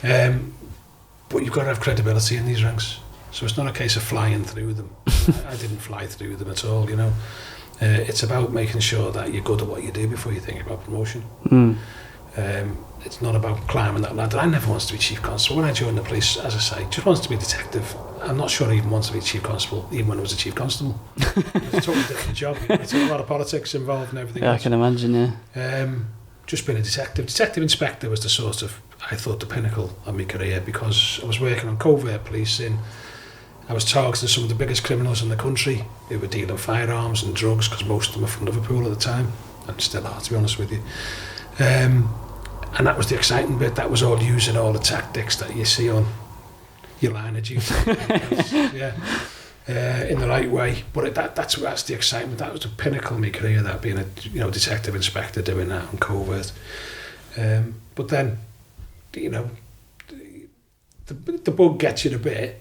But you've got to have credibility in these ranks. So it's not a case of flying through them. I didn't fly through them at all, It's about making sure that you're good at what you do before you think about promotion. It's not about climbing that ladder. I never wanted to be chief constable. When I joined the police, as I say, just wanted to be a detective. I'm not sure I even wanted to be chief constable, even when I was a chief constable. It's a totally different job. It's a lot of politics involved and everything else. I can imagine, yeah. Just being a detective. Detective inspector was the sort of, I thought, the pinnacle of my career, because I was working on covert policing. I was targeting some of the biggest criminals in the country who were dealing firearms and drugs, because most of them were from Liverpool at the time, and still are, to be honest with you. And that was the exciting bit. That was all using all the tactics that you see on your line of duty. In the right way. But that's the excitement. That was the pinnacle of my career, that being a detective inspector, doing that on covert. But then, the bug gets you a bit,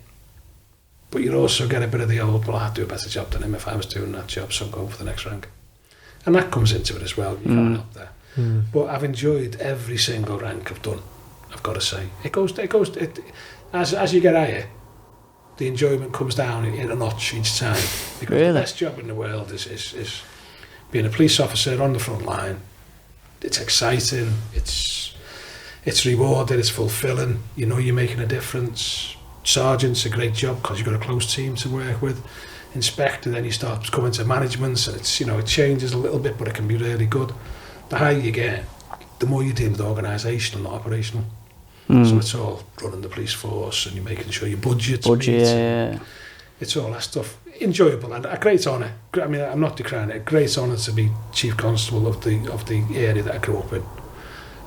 but you also get a bit of the old, well, I'd do a better job than him if I was doing that job, so I'm going for the next rank. And that comes into it as well. You can't help that. But I've enjoyed every single rank I've done, I've got to say. As you get higher, the enjoyment comes down in a notch each time. Because the best job in the world is being a police officer on the front line. It's exciting, it's rewarding, it's fulfilling, you're making a difference. Sergeant's a great job because you've got a close team to work with. Inspector, then you start coming to management, and it's it changes a little bit, but it can be really good. The higher you get, the more you deal with organisational, not operational. So it's all running the police force, and you're making sure your budget's meet. Yeah. It's all that stuff. Enjoyable and a great honour. I mean, I'm not decrying it. A great honour to be chief constable of the area that I grew up in.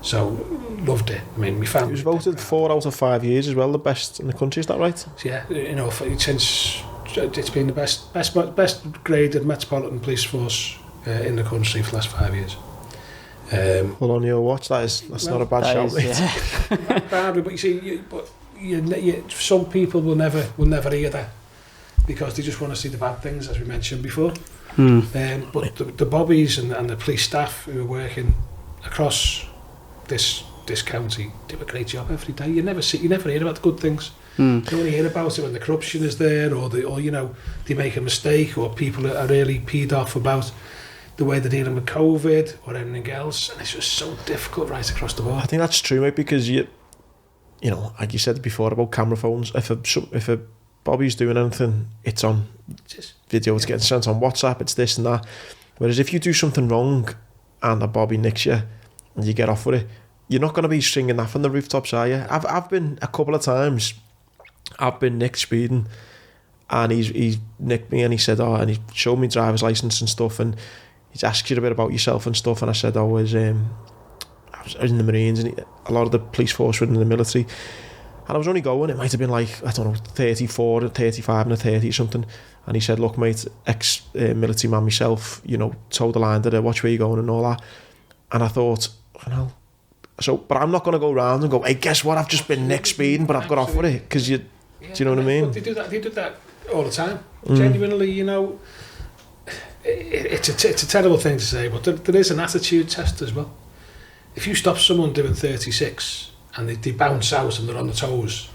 So loved it. I mean, my family. He was voted 4 out of 5 years as well, the best in the country. Is that right? Yeah, since it's been the best graded metropolitan police force in the country for the last 5 years. Well, on your watch, that's not a bad shout. Badly, but you see, some people will never hear that, because they just want to see the bad things, as we mentioned before. But the bobbies and the police staff who are working across this county do a great job every day. You never hear about the good things. You don't want to hear about it when the corruption is there, or they make a mistake, or people are really peed off about the way they're dealing with COVID or anything else, and it's just so difficult right across the board. I think that's true, mate, because you know, like you said before about camera phones, if a Bobby's doing anything, it's on video, it's getting sent on WhatsApp, it's this and that. Whereas if you do something wrong and a Bobby nicks you and you get off with it, you're not going to be singing that from the rooftops, are you? I've been a couple of times, I've been nicked speeding, and he's nicked me, and he said, and he showed me driver's license and stuff, and he's asked you a bit about yourself and stuff, and I said I was in the Marines, and a lot of the police force were in the military, and I was only going, it might have been like, I don't know, 34 or 35 and a 30 or something, and he said, look mate, ex-military man myself, you know, told the line that watch where you're going and all that, and I thought, but I'm not going to go around and go, hey, guess what, I've just been nicked speeding, but I've got off with it, because do you know what I mean? They do that all the time, genuinely, you know. It's a terrible thing to say, but there is an attitude test as well. If you stop someone doing 36 and they bounce out and they're on the toes,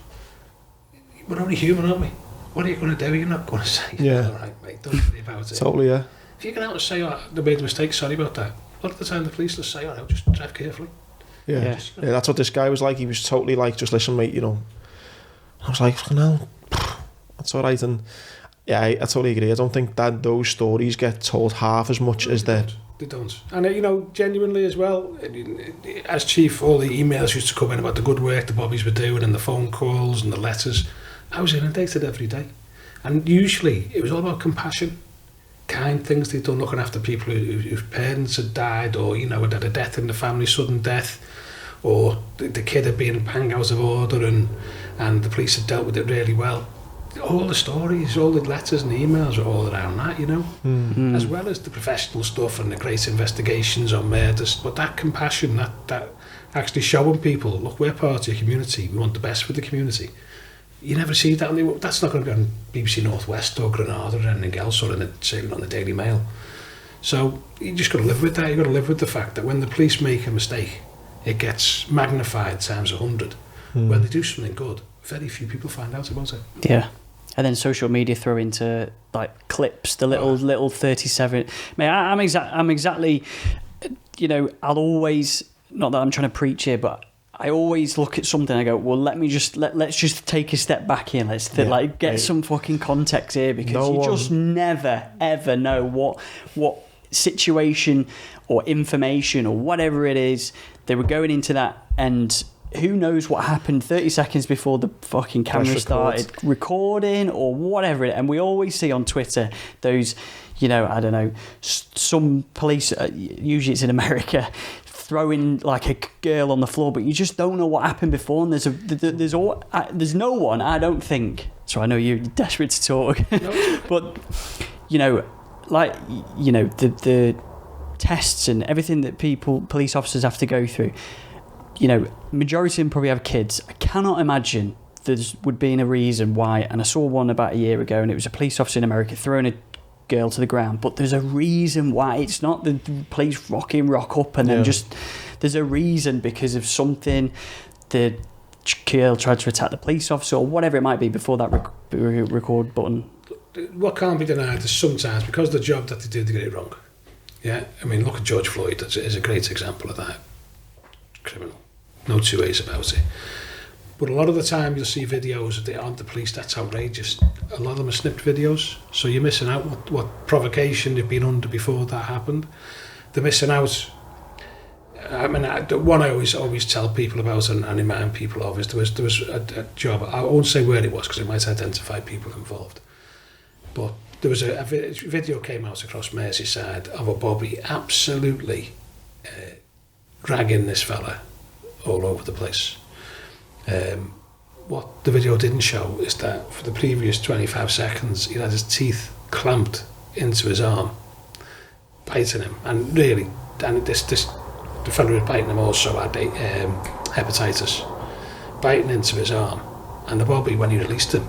we're only human, aren't we? What are you going to do? You're not going to say, all right, mate, don't worry about it. Totally, yeah. If you get out and say, they made a mistake, sorry about that, a lot of the time the police will say, no, just drive carefully. Yeah, that's what this guy was like. He was totally like, just listen, mate, you know. I was like, no, that's all right. And yeah, I totally agree. I don't think that those stories get told half as much as they're... They don't. And, you know, genuinely as well, as chief, all the emails used to come in about the good work the Bobbies were doing, and the phone calls and the letters. I was inundated every day. And usually it was all about compassion, kind things they'd done, looking after people whose parents had died, or, you know, had had a death in the family, sudden death, or the kid had been banged out of order, and the police had dealt with it really well. All the stories, all the letters and the emails are all around that, you know, as well as the professional stuff and the great investigations on murders. But that compassion, that actually showing people, look, we're part of the community, we want the best for the community. You never see that. That's not going to be on BBC Northwest or Granada or anything else, or on the Daily Mail. So you just got to live with that. You've got to live with the fact that when the police make a mistake, it gets magnified times 100. When they do something good, very few people find out about it. Yeah. And then social media throw into like clips, the little 37. Mate, I'm exactly, you know, I'll always, not that I'm trying to preach here, but I always look at something and I go, well, let's just take a step back here. Let's get some fucking context here, because just never ever know what situation or information or whatever it is they were going into that, and who knows what happened 30 seconds before the fucking camera started recording or whatever. And we always see on Twitter those, you know, I don't know, some police, usually it's in America, throwing like a girl on the floor, but you just don't know what happened before. And there's no one, I don't think. So I know you're desperate to talk, but you know, like, you know, the tests and everything that police officers have to go through. You know, majority of them probably have kids. I cannot imagine there would be a reason why, and I saw one about a year ago, and it was a police officer in America throwing a girl to the ground, but there's a reason why. It's not the police rock up and then just, there's a reason, because of something, the girl tried to attack the police officer or whatever it might be before that record button. What can't be denied is sometimes, because the job that they do, they get it wrong. Yeah, I mean, look at George Floyd, is a great example of that. Criminal. No two ways about it. But a lot of the time you'll see videos that aren't the police, that's outrageous. A lot of them are snipped videos, so you're missing out what provocation they've been under before that happened. They're missing out. I mean, one I always tell people about and remind people of is there was a job, I won't say where it was because it might identify people involved, but there was a video came out across Merseyside of a Bobby absolutely dragging this fella all over the place. What the video didn't show is that for the previous 25 seconds he had his teeth clamped into his arm, biting him, and really, and the fellow who was biting him also had hepatitis, biting into his arm, and the Bobby, when he released him,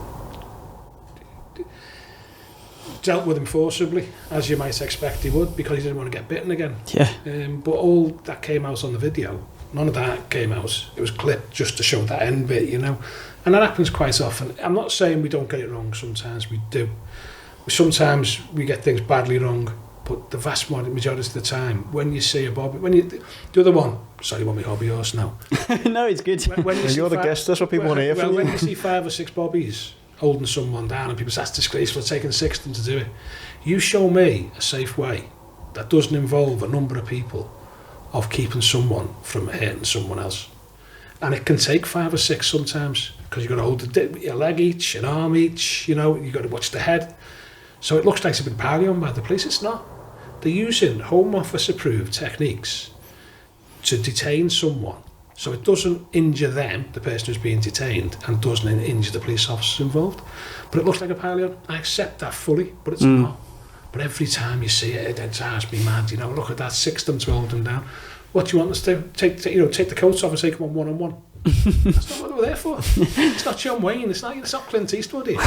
dealt with him forcibly, as you might expect he would, because he didn't want to get bitten again. Yeah. But all that came out on the video, none of that came out. It was clipped just to show that end bit, you know. And that happens quite often. I'm not saying we don't get it wrong. Sometimes we do. Sometimes we get things badly wrong. But the vast majority of the time, when you see a bobby, the other one, sorry, want my hobby horse now. No, it's good. You're the guest, that's what people want to hear from you. When you see 5 or 6 bobbies holding someone down and people say, that's disgraceful, taking 6 of them to do it. You show me a safe way that doesn't involve a number of people of keeping someone from hurting someone else. And it can take 5 or 6 sometimes, because you've got to hold a leg each, an arm each, you've got to watch the head. So it looks like it's been parleyed on by the police. It's not. They're using Home Office approved techniques to detain someone so it doesn't injure them, the person who's being detained, and doesn't injure the police officers involved. But it looks like a parley on. I accept that fully, but it's not. But every time you see it, it drives me mad. Look at that, 6 of them, 12 of them down. What do you want us to take the coats off and take them on one-on-one? That's not what we're there for. It's not John Wayne, it's not Clint Eastwood here.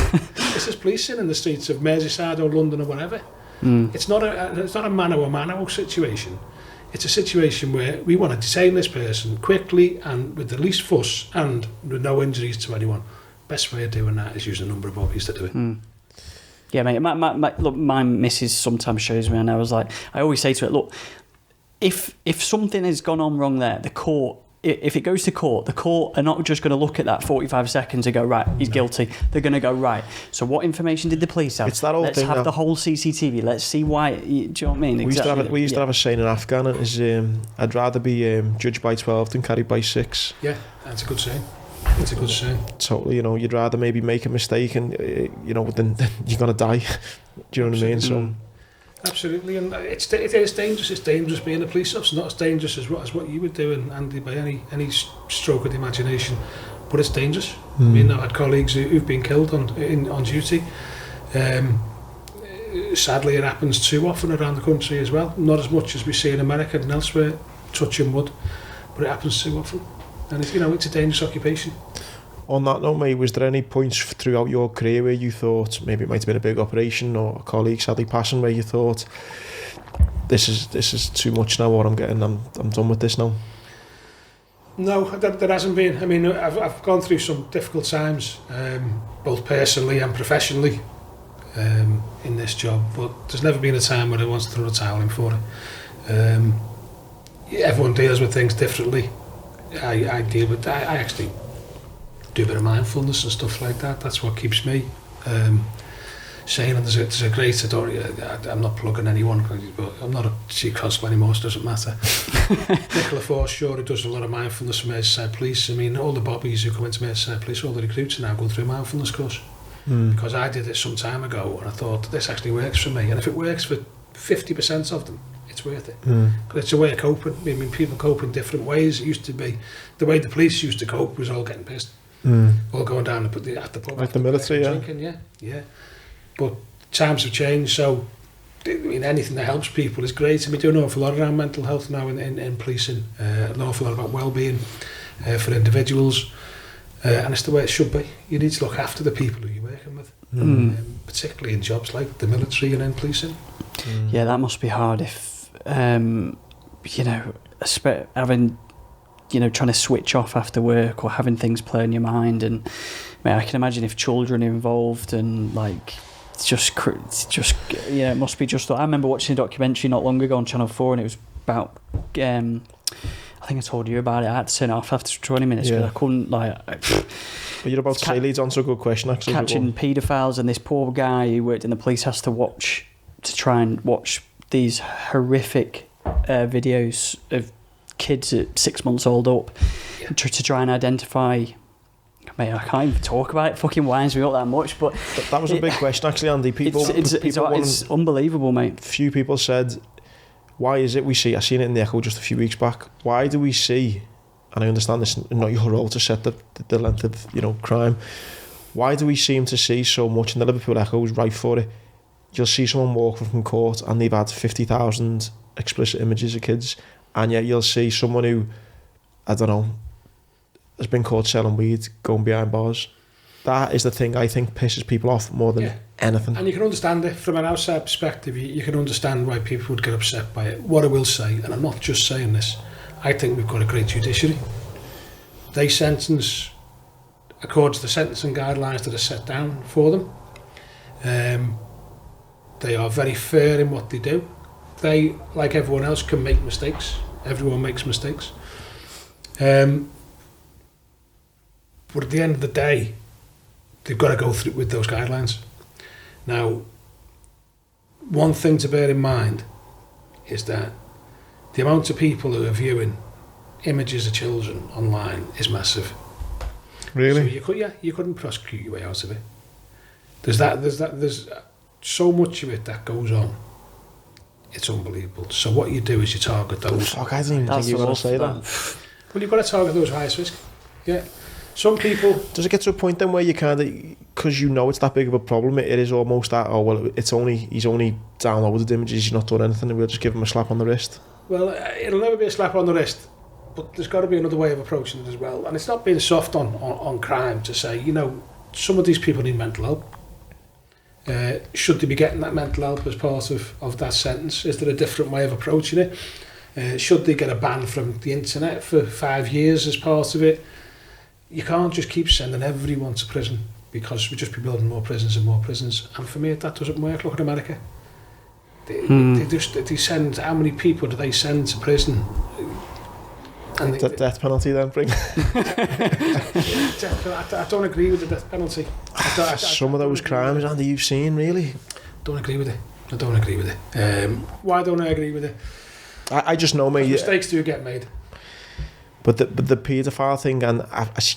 This is policing in the streets of Merseyside or London or whatever. It's not a mano-a-mano situation. It's a situation where we want to detain this person quickly and with the least fuss and with no injuries to anyone. Best way of doing that is using a number of bobbies to do it. Yeah, mate. My missus sometimes shows me, and I always say to it, look, if something has gone on wrong there, the court, if it goes to court, the court are not just going to look at that 45 seconds and go, right, he's guilty. They're going to go, right, so what information did the police have? It's that old Let's thing have now. the whole CCTV. Let's see why. Do you know what I mean? We used to have a saying in Afghan, it is, I'd rather be judged by 12 than carried by 6. Yeah, that's a good saying. It's a good saying. Totally, you'd rather maybe make a mistake and, than you're going to die. Do you know what I mean? So. Absolutely, and it is dangerous. It's dangerous being a police officer, not as dangerous as what you would do, Andy, by any stroke of the imagination. But it's dangerous. I mean, I've had colleagues who've been killed on duty. Sadly, it happens too often around the country as well. Not as much as we see in America and elsewhere, touching wood, but it happens too often. And it's a dangerous occupation. On that note, mate, was there any points throughout your career where you thought maybe it might have been a big operation or a colleague sadly passing where you thought this is too much now, what I'm getting, I'm done with this now? No, there hasn't been. I mean, I've gone through some difficult times, both personally and professionally, in this job, but there's never been a time where I want to throw a towel in for it. Everyone deals with things differently. I actually do a bit of mindfulness and stuff like that. That's what keeps me sane. And there's a great, I'm not plugging anyone, but I'm not a chief constable anymore, so it doesn't matter. Nicola Forshaw, who does a lot of mindfulness for Merseyside Police. I mean, all the bobbies who come into Merseyside Police, all the recruits are now going through a mindfulness course. Because I did it some time ago and I thought, this actually works for me. And if it works for 50% of them, it's worth it. Because it's a way of coping. I mean, people cope in different ways. It used to be, the way the police used to cope was all getting pissed. All going down at the pub. Like the military, yeah. Drinking, yeah. But times have changed, so I mean, anything that helps people is great. And we do an awful lot around mental health now in policing, an awful lot about well-being for individuals, and it's the way it should be. You need to look after the people who you're working with, particularly in jobs like the military and in policing. Yeah, that must be hard if, having, trying to switch off after work or having things play in your mind. And I can imagine if children are involved and it's just it must be just. I remember watching a documentary not long ago on Channel 4 and it was about, I think I told you about it. I had to turn it off after 20 minutes because I couldn't But you're about to say leads on to a good question actually. Catching paedophiles, and this poor guy who worked in the police has to try and watch these horrific videos of kids at 6 months old up to try and identify. Mate, I can't even talk about it. It fucking winds me up that much. But that was a big question actually, Andy. It's unbelievable, mate. Few people said, why is it we see, I seen it in the Echo just a few weeks back, why do we see, and I understand this is not your role to set the length of crime, why do we seem to see so much, and the Liverpool Echo is right for it, you'll see someone walking from court and they've had 50,000 explicit images of kids, and yet you'll see someone who, I don't know, has been caught selling weed, going behind bars. That is the thing I think pisses people off more than anything. And you can understand it from an outside perspective. You can understand why people would get upset by it. What I will say, and I'm not just saying this, I think we've got a great judiciary. They sentence according to the sentencing guidelines that are set down for them. They are very fair in what they do. They, like everyone else, can make mistakes. Everyone makes mistakes. But at the end of the day, they've got to go through with those guidelines. Now, one thing to bear in mind is that the amount of people who are viewing images of children online is massive. Really? So you couldn't prosecute your way out of it. There's so much of it that goes on. It's unbelievable. So what you do is you target those. Fuck, I didn't even think you were going to say that. Well, you've got to target those highest risk. Yeah. Some people... Does it get to a point then where you kind of, because you know it's that big of a problem, it is almost that, oh, well, he's only downloaded images, he's not done anything, and we'll just give him a slap on the wrist? Well, it'll never be a slap on the wrist, but there's got to be another way of approaching it as well. And it's not being soft on crime to say, you know, some of these people need mental help. Should they be getting that mental help as part of that sentence? Is there a different way of approaching it? Should they get a ban from the internet for 5 years as part of it? You can't just keep sending everyone to prison because we'll just be building more prisons and more prisons. And for me, that doesn't work. Look at America. They send, how many people do they send to prison? And death penalty then, bring? I don't agree with the death penalty. Some of those crimes, Andy, you've seen, really? Don't agree with it. I don't agree with it. Why don't I agree with it? I just know, mate. Mistakes do get made. But the paedophile thing, and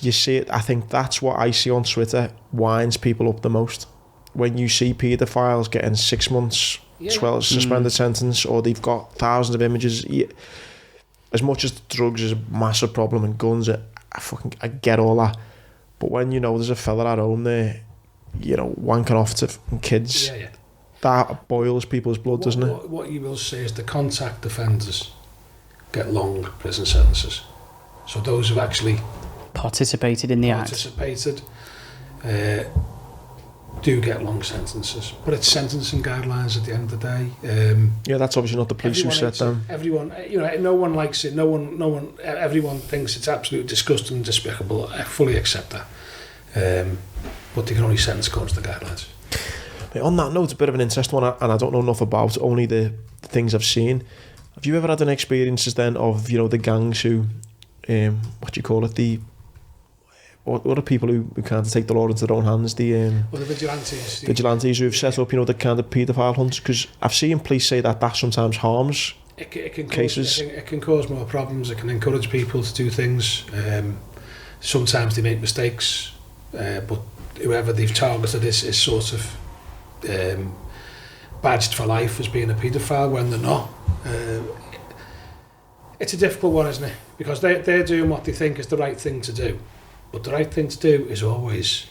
you see it, I think that's what I see on Twitter, winds people up the most. When you see paedophiles getting 6 months, 12 suspended sentence, or they've got thousands of images. As much as drugs is a massive problem and guns, I get all that. But when you know there's a fella at home there, you know, wanking off to kids, that boils people's blood, doesn't it? What you will say is the contact offenders get long prison sentences. So those who've actually participated in the act do get long sentences. But it's sentencing guidelines at the end of the day. That's obviously not the police who set them. Everyone, you know, no one likes it. No one. Everyone thinks it's absolutely disgusting and despicable. I fully accept that. But they can only sentence according to the guidelines. But on that note, it's a bit of an interesting one, and I don't know enough about only the things I've seen. Have you ever had any experiences then of, you know, the gangs who, what do you call it, what are people who kind of take the law into their own hands, the vigilantes. Vigilantes who have set up, you know, the kind of paedophile hunts? Because I've seen police say that sometimes harms cases. It can cause more problems. It can encourage people to do things. Sometimes they make mistakes, but whoever they've targeted is sort of badged for life as being a paedophile when they're not. It's a difficult one, isn't it? Because they're doing what they think is the right thing to do. But the right thing to do is always,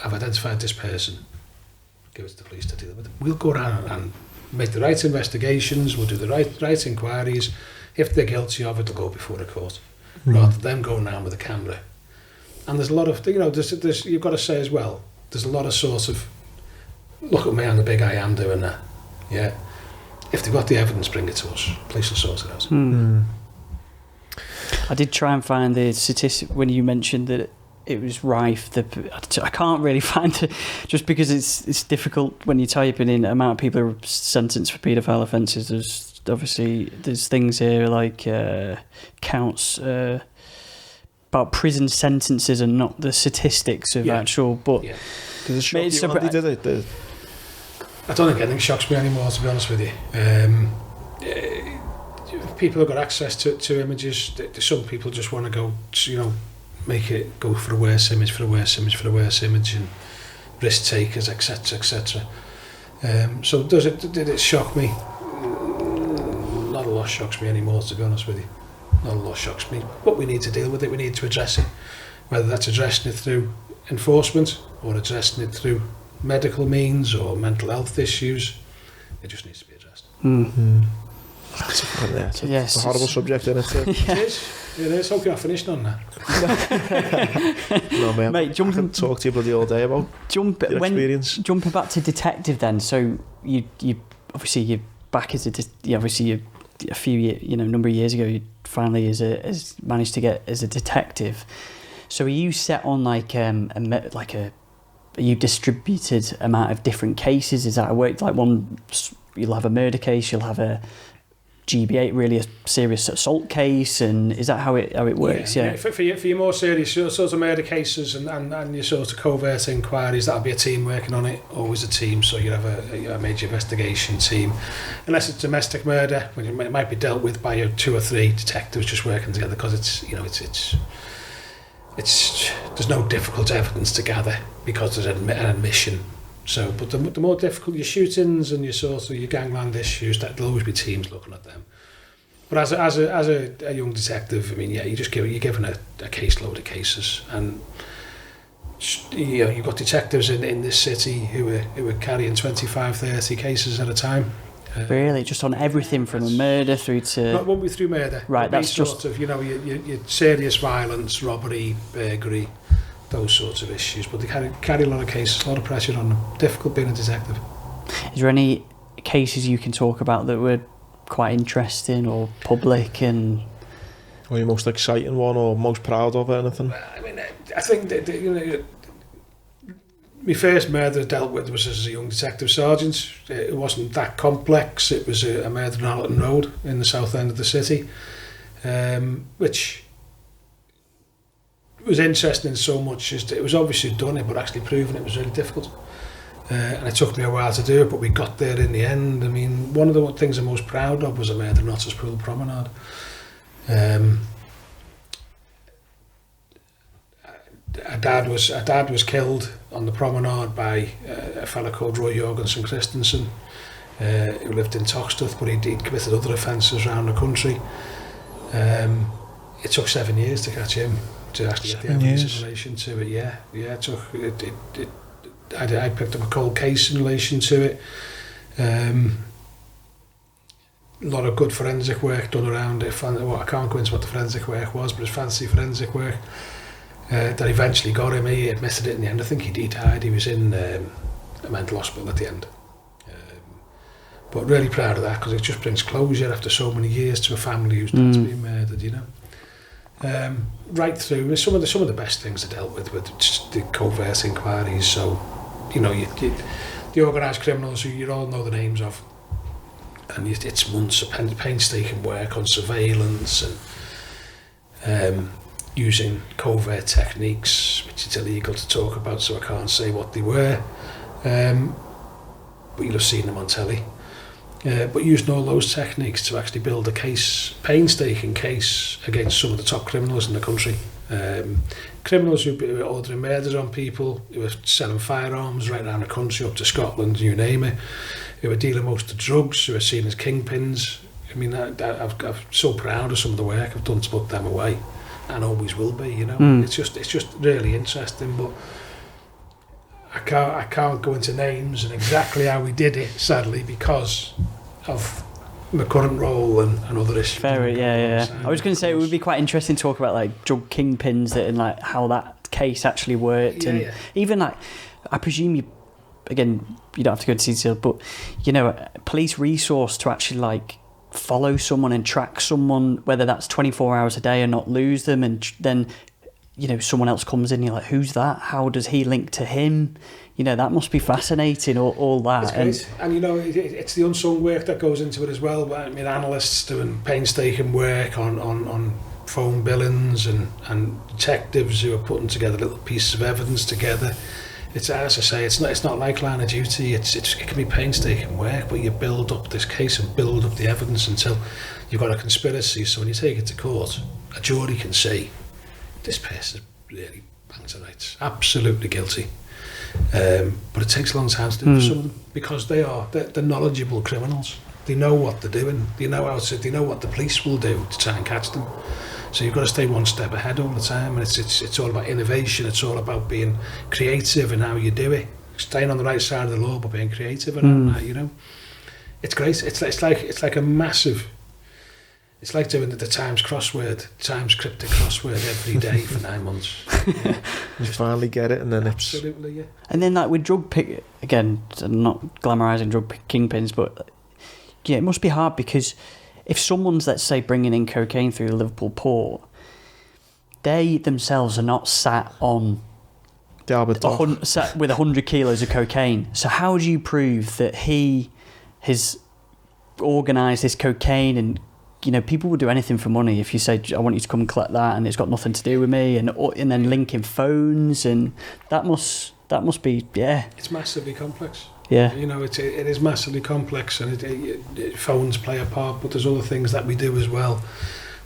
I've identified this person, give it to the police to deal with it. We'll go around and make the right investigations, we'll do the right inquiries. If they're guilty of it, they'll go before a court, rather than them going around with a camera. And there's a lot of, you know, there's, you've got to say as well, there's a lot of sort of, look at me, I'm the big I am doing that. Yeah. If they've got the evidence, bring it to us. Police will sort it out. I did try and find the statistic when you mentioned that it was rife. I can't really find it, just because it's difficult when you type in amount of people who are sentenced for paedophile offences. There's things here like counts about prison sentences and not the statistics of actual. But does it shock you when they did it? I don't think anything shocks me anymore, to be honest with you. People have got access to images. Some people just want to go, you know, make it go for a worse image, and risk takers, etc., etc. So did it shock me? Not a lot shocks me anymore, to be honest with you. Not a lot shocks me. But we need to deal with it. We need to address it. Whether that's addressing it through enforcement or addressing it through medical means or mental health issues, it just needs to be addressed. It's a horrible subject, isn't it? It is. Hope you're not finished on that. No, mate, I can talk to you bloody all day about your experience. Jumping back to detective then, so you obviously you're back as a few years, number of years ago, you finally as managed to get as a detective. So are you set on like a you distributed amount of different cases? Is that a work like one? You'll have a murder case, you'll have a GB8, really a serious assault case, and is that how it works? Yeah. For your more serious sort of murder cases and your sort of covert inquiries, that'll be a team working on it, always a team. So you have a major investigation team, unless it's domestic murder, when it might be dealt with by 2 or 3 detectives just working together, because it's there's no difficult evidence to gather because there's an admission. So, but the more difficult your shootings and your sort of your gangland issues, there'll always be teams looking at them. But as a young detective, I mean, yeah, you're given a caseload of cases, and you've got detectives in this city who are carrying 25, 30 cases at a time. Really, just on everything from a murder through to... Not won't be through murder. Right, that's sort just... of, your serious violence, robbery, burglary, those sorts of issues. But they carry a lot of cases, a lot of pressure on them. Difficult being a detective. Is there any cases you can talk about that were quite interesting or public and... Or your most exciting one or most proud of or anything? I mean, I think that, my first murder I dealt with was as a young detective sergeant. It wasn't that complex. It was a murder on Allerton Road in the south end of the city, which was interesting so much as it was obviously done it, but actually proving it was really difficult. And it took me a while to do it, but we got there in the end. I mean, one of the things I'm most proud of was a murder on Otterspool Promenade. Our dad was killed on the promenade by a fella called Roy Jorgensen Christensen, who lived in Toxteth, but he'd committed other offences around the country. It took 7 years to catch him, to actually get the evidence in relation to it. Yeah, it took it. I picked up a cold case in relation to it. A lot of good forensic work done around it. I can't go into what the forensic work was, but it's fancy forensic work. That eventually got him. He admitted it in the end. I think he died. He was in a mental hospital at the end. But really proud of that, because it just brings closure after so many years to a family whose dad's been murdered, right through some of the best things I dealt with just the covert inquiries. So, the organised criminals who you all know the names of, and it's months of painstaking work on surveillance and using covert techniques, which is illegal to talk about, so I can't say what they were. But you'll have seen them on telly. But using all those techniques to actually build a painstaking case against some of the top criminals in the country. Criminals who were ordering murders on people, who were selling firearms right around the country, up to Scotland, you name it, who were dealing most of the drugs, who were seen as kingpins. I mean, I'm so proud of some of the work I've done to put them away, and always will be. It's just really interesting. But I can't go into names and exactly how we did it, sadly, because of my current role and other issues. Fair, yeah. I was going to say it would be quite interesting to talk about like drug kingpins and like how that case actually worked, even like I presume you don't have to go into detail, but police resource to actually like follow someone and track someone, whether that's 24 hours a day and not lose them, and then someone else comes in, you're like, who's that? How does he link to him? That must be fascinating, all that. It's great. And it's the unsung work that goes into it as well. But, I mean, analysts doing painstaking work on phone billings and detectives who are putting together little pieces of evidence together. It's, as I say, it's not like Line of Duty. It can be painstaking work, but you build up this case and build up the evidence until you've got a conspiracy. So when you take it to court, a jury can say, this person really bangs the rights, absolutely guilty. But it takes a long time to do for some of them, because they're knowledgeable criminals. They know what they're doing. They know what the police will do to try and catch them. So you've got to stay one step ahead all the time, and it's all about innovation. It's all about being creative in how you do it, staying on the right side of the law but being creative around that. It's great. It's like a massive. It's like doing the Times cryptic crossword every day for 9 months. You finally get it, and then absolutely, yeah. And then like with again, I'm not glamorising drug kingpins, but it must be hard, because if someone's, let's say, bringing in cocaine through the Liverpool port, they themselves are not sat on sat with 100 kilos of cocaine. So how do you prove that he has organised this cocaine? And people will do anything for money. If you say, I want you to come and collect that, and it's got nothing to do with me, and then linking phones, and that must be, yeah. It's massively complex. Yeah. It is massively complex, and phones play a part, but there's other things that we do as well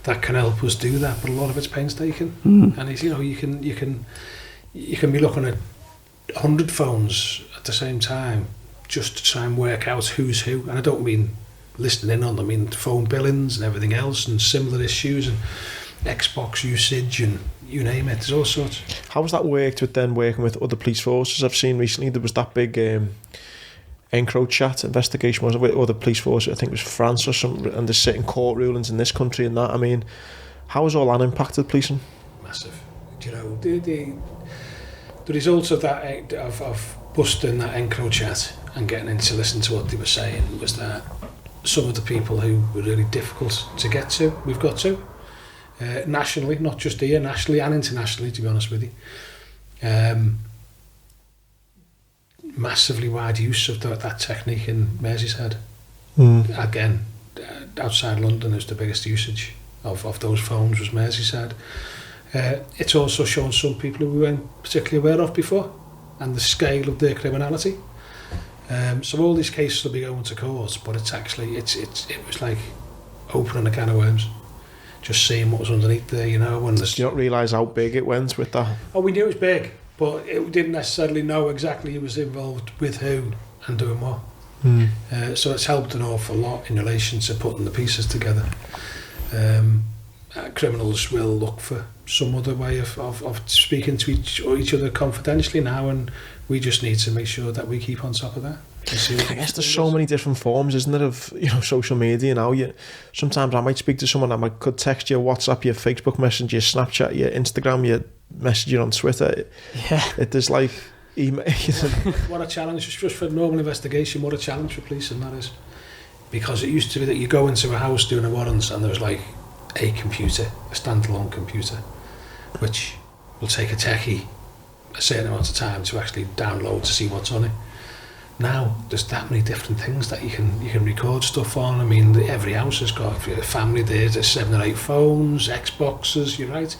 that can help us do that. But a lot of it's painstaking, and it's, you can be looking at 100 phones at the same time just to try and work out who's who. And I don't mean listening in on them, I mean phone billings and everything else and similar issues and Xbox usage and you name it. There's all sorts. How has that worked with working with other police forces? I've seen recently there was that big Encroach investigation, was it, with other police forces? I think it was France or something, and they're sitting court rulings in this country and that. I mean, how has all that impacted policing? Massive. The result of that, of busting that Encroach and getting in to listen to what they were saying, was that some of the people who were really difficult to get to, we've got to, nationally, not just here, nationally and internationally, to be honest with you. Massively wide use of that technique in Merseyside. Again, outside London is the biggest usage of those phones was Merseyside. It's also shown some people who we weren't particularly aware of before, and the scale of their criminality. So all these cases will be going to court, but it's actually it was like opening a can of worms, just seeing what was underneath there, And did you not realise how big it went with that? Oh, we knew it was big, but we didn't necessarily know exactly who was involved with who and doing what. So it's helped an awful lot in relation to putting the pieces together. Criminals will look for some other way of speaking to each other confidentially now, and we just need to make sure that we keep on top of that. I guess there's so many different forms, isn't there, of social media now. Sometimes I might speak to someone, I could text you, WhatsApp, your Facebook message, your Snapchat, your Instagram, your message you on Twitter. Yeah. There's like email. What a challenge, just for normal investigation, what a challenge for policing that is. Because it used to be that you go into a house doing a warrant and there was like a computer, a standalone computer, which will take a techie a certain amount of time to actually download to see what's on it. Now there's that many different things that you can record stuff on. I mean, every house has got, if you're a family, there's 7 or 8 phones, Xboxes, you're right.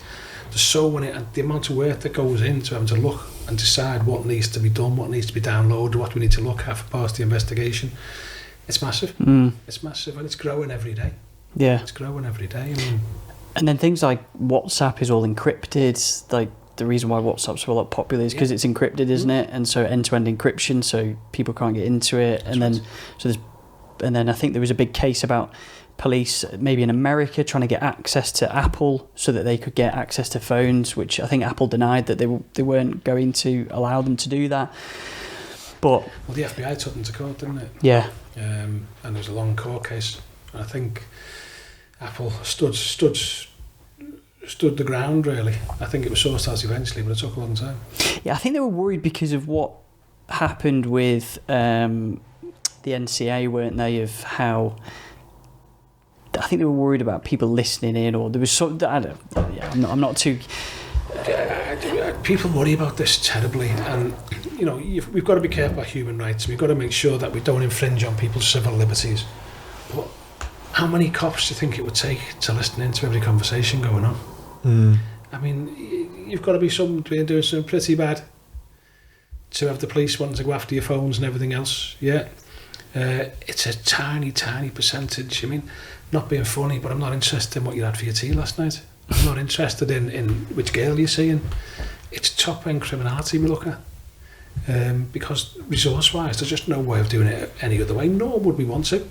There's so many, and the amount of work that goes into having to look and decide what needs to be done, what needs to be downloaded, what we need to look at for part of the investigation. It's massive. It's massive, and it's growing every day. Yeah, it's growing every day. I mean, and then things like WhatsApp is all encrypted. Like the reason why WhatsApp's so popular is because it's encrypted, isn't it? And so end-to-end encryption, so people can't get into it. That's and then I think there was a big case about police, maybe in America, trying to get access to Apple so that they could get access to phones, which I think Apple denied that they weren't going to allow them to do that. But the FBI took them to court, didn't it? Yeah. And there was a long court case. And I think Apple stood the ground, really. I think it was sorted out eventually, but it took a long time. Yeah, I think they were worried because of what happened with the NCA, weren't they? Of how I think they were worried about people listening in, or there was some. I'm not too. People worry about this terribly, and we've got to be careful about human rights. We've got to make sure that we don't infringe on people's civil liberties. But how many cops do you think it would take to listen into every conversation going on? I mean, you've got to be doing something pretty bad to have the police wanting to go after your phones and everything else. Yeah, it's a tiny percentage. I mean, not being funny, but I'm not interested in what you had for your tea last night. I'm not interested in which girl you're seeing. It's top-end criminality we look at. Because resource-wise, there's just no way of doing it any other way, nor would we want to.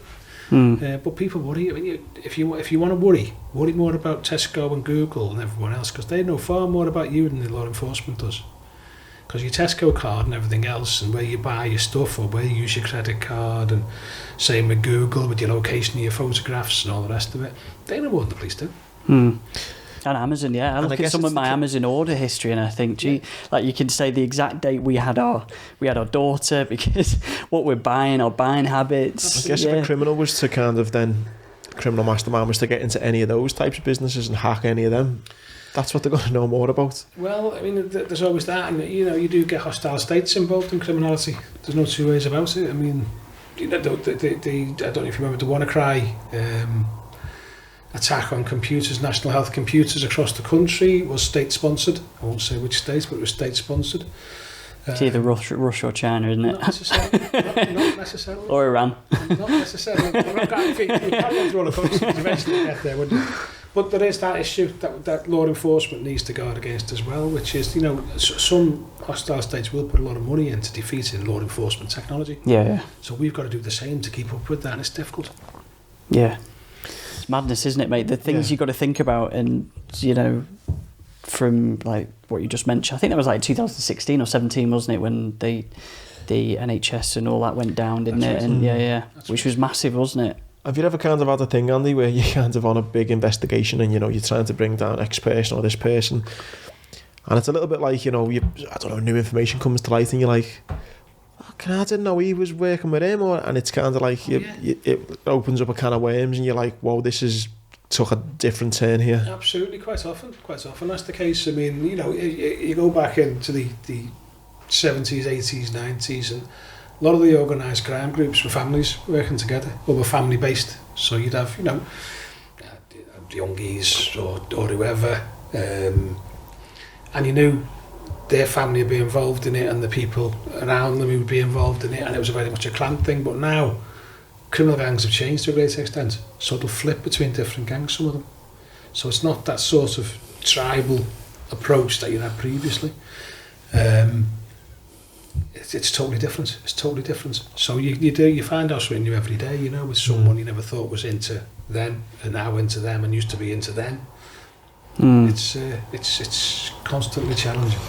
But people worry. I mean, if you want to worry more about Tesco and Google and everyone else, because they know far more about you than the law enforcement does. Because your Tesco card and everything else, and where you buy your stuff, or where you use your credit card, and same with Google with your location, your photographs, and all the rest of it, they know more than the police do. And Amazon, yeah. I look at some of my Amazon order history, and I think, gee, like you can say the exact date we had our daughter, because what we're buying, our buying habits. I guess if a criminal was to criminal mastermind was to get into any of those types of businesses and hack any of them, That's what they're going to know more about. Well, I mean, there's always that, and you do get hostile states involved in criminality. There's no two ways about it. I mean, I don't know if you remember the WannaCry attack on computers, national health computers across the country was state-sponsored. I won't say which state, but it was state-sponsored. It's either Russia or China, isn't it? Not necessarily. Not necessarily. Or Iran. Not necessarily. You can't roll a coaster, eventually get there, wouldn't you? But there is that issue that law enforcement needs to guard against as well, which is, some hostile states will put a lot of money into defeating law enforcement technology. Yeah. So we've got to do the same to keep up with that, and it's difficult. Yeah. It's madness, isn't it, mate? The things you've got to think about, and, from like what you just mentioned, I think that was like 2016 or 17, wasn't it, when the NHS and all that went down, didn't it? And which was massive, wasn't it? Have you ever kind of had a thing, Andy, where you're kind of on a big investigation and, you're trying to bring down X person or this person, and it's a little bit like, new information comes to light and you're like, I didn't know he was working with him, and it's kind of like, it opens up a can of worms and you're like, whoa, this is took a different turn here. Absolutely, quite often that's the case. I mean, you go back into the 70s, 80s, 90s, and a lot of the organised crime groups were families working together, or were family based. So you'd have, youngies or whoever, and you knew their family would be involved in it, and the people around them would be involved in it, and it was very much a clan thing. But now, criminal gangs have changed to a great extent, so it'll flip between different gangs, some of them. So it's not that sort of tribal approach that you had previously. It's totally different. It's totally different. So you find out something new every day, with someone you never thought was into them, and now into them, and used to be into them. It's constantly challenging.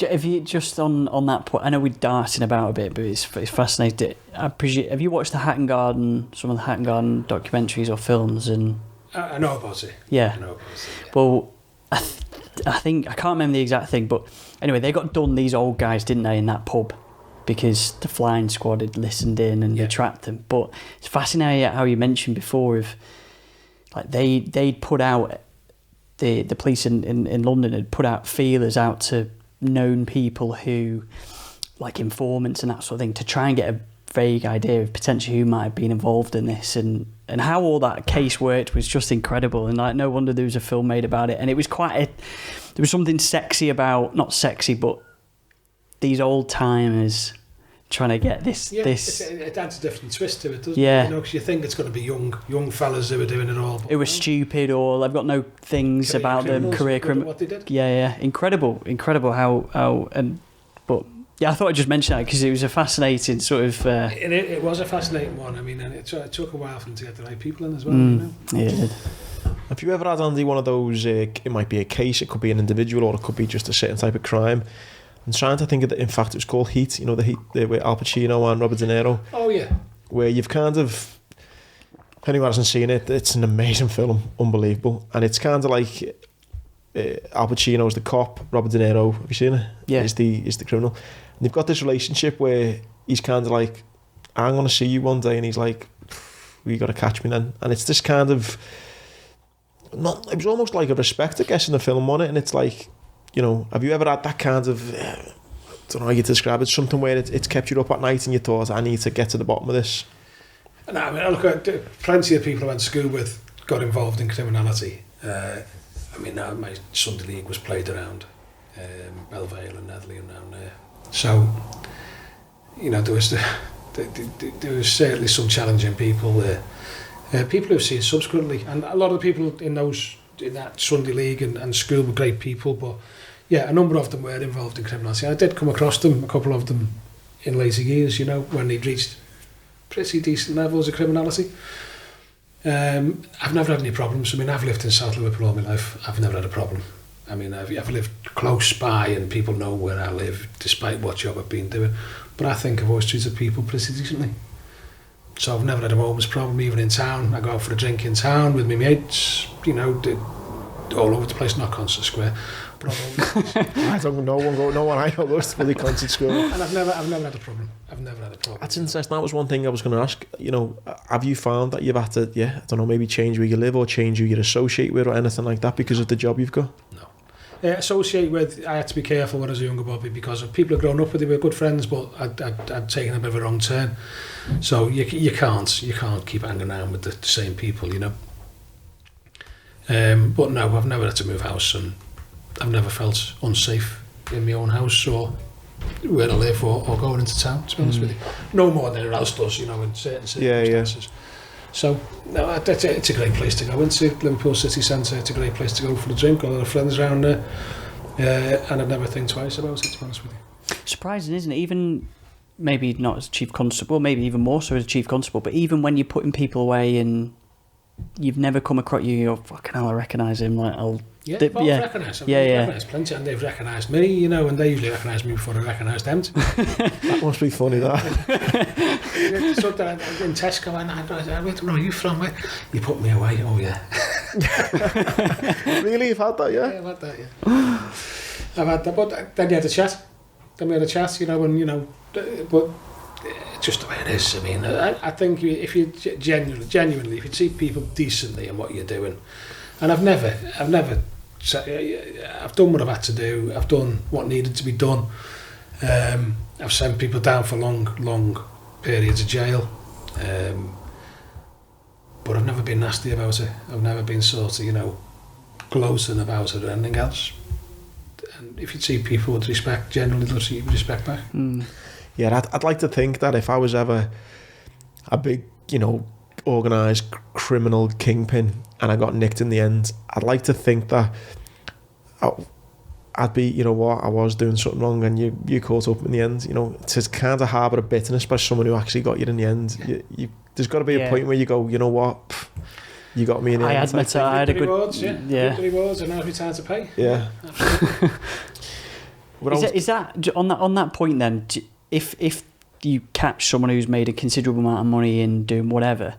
If you just on that point, I know we're darting about a bit, but it's fascinating. I presume, have you watched the Hatton Garden, some of the Hatton Garden documentaries or films? And I know about it. Yeah. I know about it. Yeah. Well, I think I can't remember the exact thing, but anyway, they got done, these old guys, didn't they, in that pub, because the flying squad had listened in and they trapped them. But it's fascinating how you mentioned before of like they'd put out the police in London had put out feelers out to known people who, like informants and that sort of thing, to try and get a vague idea of potentially who might have been involved in this, and how all that case worked was just incredible. And like, no wonder there was a film made about it. And it was there was something sexy about, not sexy, but these old timers trying to get this. It adds a different twist to it, doesn't it? Because you think it's going to be young fellas who are doing it all. But it was stupid, or they've got no things about them, career criminals. What they did. Yeah, incredible how but yeah, I thought I'd just mention that because it was a fascinating sort of. It was a fascinating one. I mean, and it took a while for them to get the right people in as well. Yeah, it did. Have you ever had, Andy, one of those? It might be a case, it could be an individual, or it could be just a certain type of crime. I'm trying to think of in fact it was called Heat, the Heat with Al Pacino and Robert De Niro. Oh yeah. Where you've kind of, if anyone hasn't seen it, it's an amazing film, unbelievable. And it's kind of like Al Pacino's the cop, Robert De Niro, have you seen it? Yeah. Is the criminal. And they've got this relationship where he's kind of like, I'm going to see you one day, and he's like, you got to catch me then. And it's this kind of, it was almost like a respect, I guess, in the film on it. And it's like, have you ever had that kind of, I don't know how you describe it, something where it's kept you up at night and you thought, I need to get to the bottom of this? No, I mean, look, plenty of people I went to school with got involved in criminality. My Sunday league was played around Belvale and Netherley and around there. So, there was certainly some challenging people there. People who've seen subsequently, and a lot of the people in that Sunday league and school were great people, but a number of them were involved in criminality. I did come across them, a couple of them in later years, when they'd reached pretty decent levels of criminality. I've never had any problems. I mean, I've lived in South Liverpool all my life. I've never had a problem. I mean, I've lived close by and people know where I live, despite what job I've been doing. But I think I've always treated people pretty decently. So I've never had a moment's problem, even in town. I go out for a drink in town with my mates, all over the place, not Concert Square, but all over the place. I don't know no one I know goes to the Concert Square. And I've never had a problem. That's interesting. That was one thing I was going to ask. Have you found that you've had to, maybe change where you live or change who you associate with or anything like that because of the job you've got? No. associate with, I had to be careful when I was a younger Bobby, because if people had grown up with you, we were good friends, but I'd taken a bit of a wrong turn. So you can't keep hanging around with the same people, you know. But no, I've never had to move house, and I've never felt unsafe in my own house or where I live or going into town, to be honest with you. No more than anyone else does, you know, in certain circumstances. Yeah. So, no, it's a great place to go into, Liverpool city centre. It's a great place to go for a drink. A lot of friends around there. And I'd never think twice about it, to be honest with you. Surprising, isn't it? Even, maybe not as Chief Constable, maybe even more so as Chief Constable, but even when you're putting people away and you've never come across you're fucking hell, I recognise him. Like, recognise him. Recognised plenty, and they've recognised me, you know, and they usually recognise me before I recognise them. That must be funny, that. So that in Tesco, where are you from? Where? You put me away. Oh yeah. Really, you've had that, yeah? Yeah, I've had that, yeah. I've had that, but then we had a chat. You know, and you know, but just the way it is. I mean, I think if you genuinely, if you treat people decently in what you're doing, and I've done what I've had to do. I've done what needed to be done. I've sent people down for long periods of jail. But I've never been nasty about it. I've never been sort of, you know, gloating about it or anything else. And if you treat people with respect, generally they'll treat you with respect back. Yeah, I'd like to think that if I was ever a big, you know, organised criminal kingpin and I got nicked in the end, I'd like to think that I'd be, you know what, I was doing something wrong and you caught up in the end. You know, to kind of harbour a bitterness by someone who actually got you in the end. Yeah. There's got to be a point where you go, you know what, you got me in the end. I had a good rewards, yeah. Good rewards, and now it's time to pay. Yeah. Is that on that point then? If you catch someone who's made a considerable amount of money in doing whatever,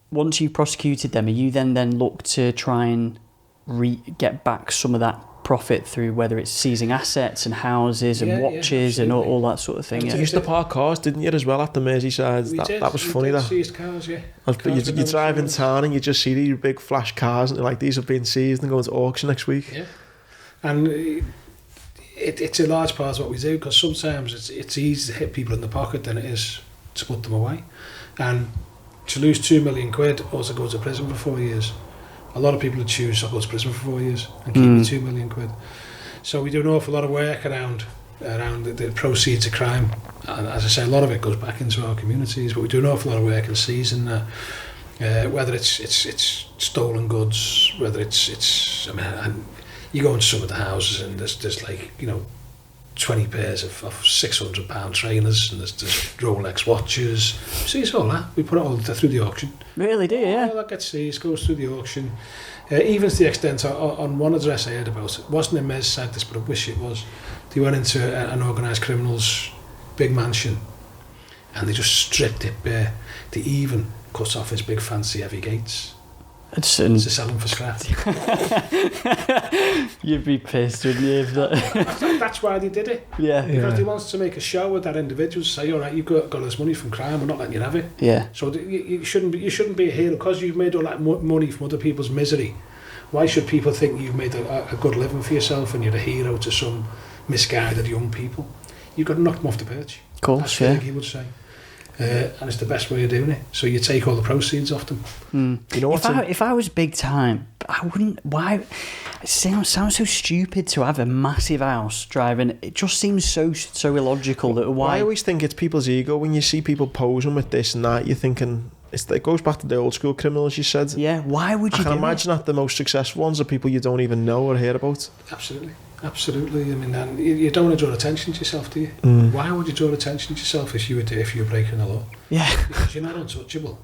once you've prosecuted them, are you then look to try and get back some of that profit through whether it's seizing assets and houses and watches and all that sort of thing? You used to park cars, didn't you, as well, at the Merseyside? That was funny. That seized cars, yeah. You drive in town and you just see these big flash cars and like, these have been seized and going to auction next week. Yeah, and it's a large part of what we do, because sometimes it's easy to hit people in the pocket than it is to put them away. And to lose £2 million or to go to prison for 4 years, a lot of people would choose to go to prison for 4 years and keep the £2 million. So we do an awful lot of work around the proceeds of crime, and as I say, a lot of it goes back into our communities, but we do an awful lot of work in seizing whether it's stolen goods, whether it's I mean, and you go into some of the houses and there's like, you know, 20 pairs of £600 trainers, and there's Rolex watches. See, it's all that. We put it all through the auction. Really, do you? Yeah. All that gets seized, goes through the auction. Even to the extent, on one address I heard about, it wasn't in Merseyside this, but I wish it was. They went into an organised criminal's big mansion and they just stripped it bare. They even cut off his big fancy heavy gates. To sell them for scrap. You'd be pissed, wouldn't you? That's why they did it. Yeah. Because they wanted to make a show with that individual, say, all right, you've got this money from crime, we're not letting you have it. Yeah. So you shouldn't be a hero because you've made all that money from other people's misery. Why should people think you've made a good living for yourself and you're a hero to some misguided young people? You've got to knock them off the perch. Of course, that's what he would say. And it's the best way of doing it. So you take all the proceeds off them. You know what? If I was big time, I wouldn't. Why? It sounds so stupid to have a massive house driving. It just seems so illogical. That why? I always think it's people's ego when you see people posing with this and that. You're thinking it goes back to the old school criminals. You said. Yeah. Why would you? I can imagine that the most successful ones are people you don't even know or hear about. Absolutely. I mean, and you don't want to draw attention to yourself, do you? Why would you draw attention to yourself if you were breaking the law? Yeah. Because you're not untouchable.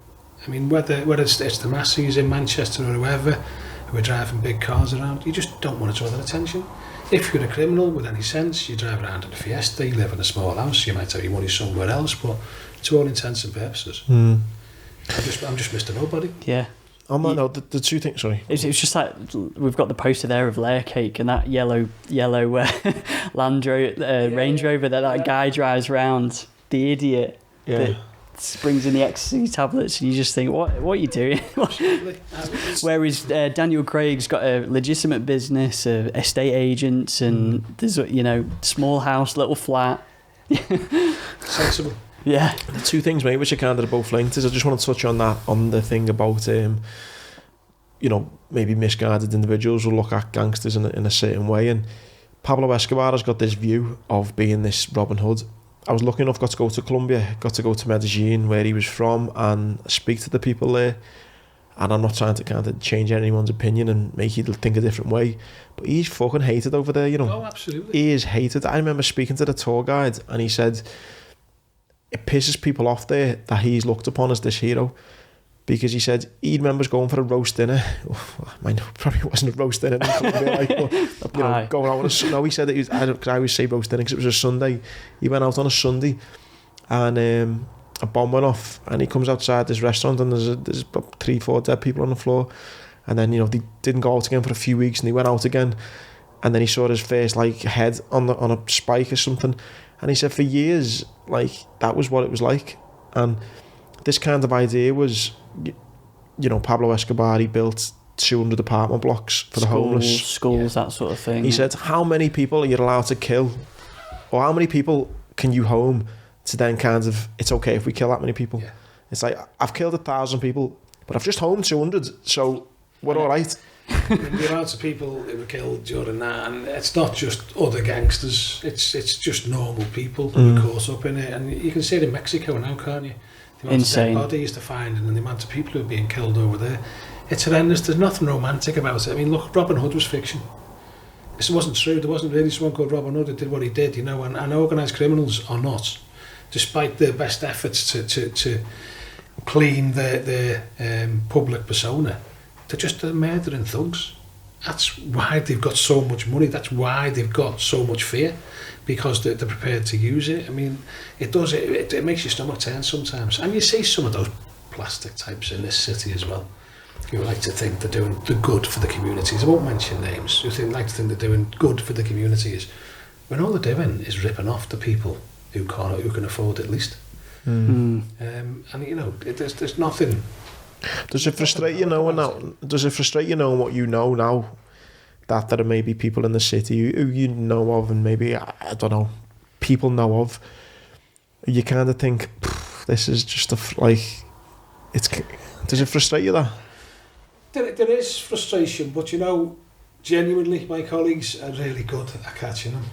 I mean, whether it's the Masseys in Manchester or whoever who are driving big cars around, you just don't want to draw that attention. If you're a criminal with any sense, you drive around in a Fiesta, you live in a small house, you might have your money somewhere else, but to all intents and purposes, I'm just Mr. Nobody. Yeah. On that note, the two things, sorry. It's just like, we've got the poster there of layer cake and that yellow Range Rover that guy drives around, the idiot. Yeah. brings in the ecstasy tablets, and you just think, what are you doing? Whereas Daniel Craig's got a legitimate business, estate agents, and there's, you know, small house, little flat. Sensible. Yeah. The two things, mate, which are kind of both linked, is I just want to touch on that, on the thing about, you know, maybe misguided individuals will look at gangsters in a certain way. And Pablo Escobar has got this view of being this Robin Hood. I was lucky enough, got to go to Colombia, got to go to Medellin, where he was from, and speak to the people there. And I'm not trying to kind of change anyone's opinion and make you think a different way, but he's fucking hated over there, you know. Oh, absolutely. He is hated. I remember speaking to the tour guide, and he said it pisses people off there that he's looked upon as this hero, because he said he remembers going for a roast dinner. Mine probably wasn't a roast dinner in Colombia, like, but, you know, going out on a, no, he said that he was, I always say roast dinner because it was a Sunday. He went out on a Sunday, and a bomb went off, and he comes outside this restaurant, and there's about 3-4 dead people on the floor. And then, you know, they didn't go out again for a few weeks, and he went out again, and then he saw his first like head on a spike or something, and he said for years, like, that was what it was like. And this kind of idea was, you know, Pablo Escobar, he built 200 apartment blocks for the homeless, schools, that sort of thing. He said, how many people are you allowed to kill, or how many people can you home to then kind of, it's okay if we kill that many people. It's like, I've killed 1,000 people, but I've just homed 200, so we're all right. The amounts of people who were killed during that, and it's not just other gangsters, it's just normal people who are caught up in it. And you can see it in Mexico now, can't you? The amount of dead bodies they're finding, and the amount of people who are being killed over there, it's horrendous. There's nothing romantic about it. I mean, look, Robin Hood was fiction. This wasn't true. There wasn't really someone called Robin Hood who did what he did, you know. And organised criminals are not, despite their best efforts to clean their public persona, they're just murdering thugs. That's why they've got so much money. That's why they've got so much fear, because they're prepared to use it. I mean, it does. It makes your stomach turn sometimes. And you see some of those plastic types in this city as well, who like to think they're doing the good for the communities. I won't mention names. Who like to think they're doing good for the communities, when all they're doing is ripping off the people who can afford it least. And you know, there's nothing. Does it frustrate you knowing that? Does it frustrate you knowing what you know now, that there are maybe people in the city who you know of, and maybe, I don't know, people know of? You kind of think, this is just it's. Does it frustrate you that? There is frustration, but you know, genuinely, my colleagues are really good at catching them.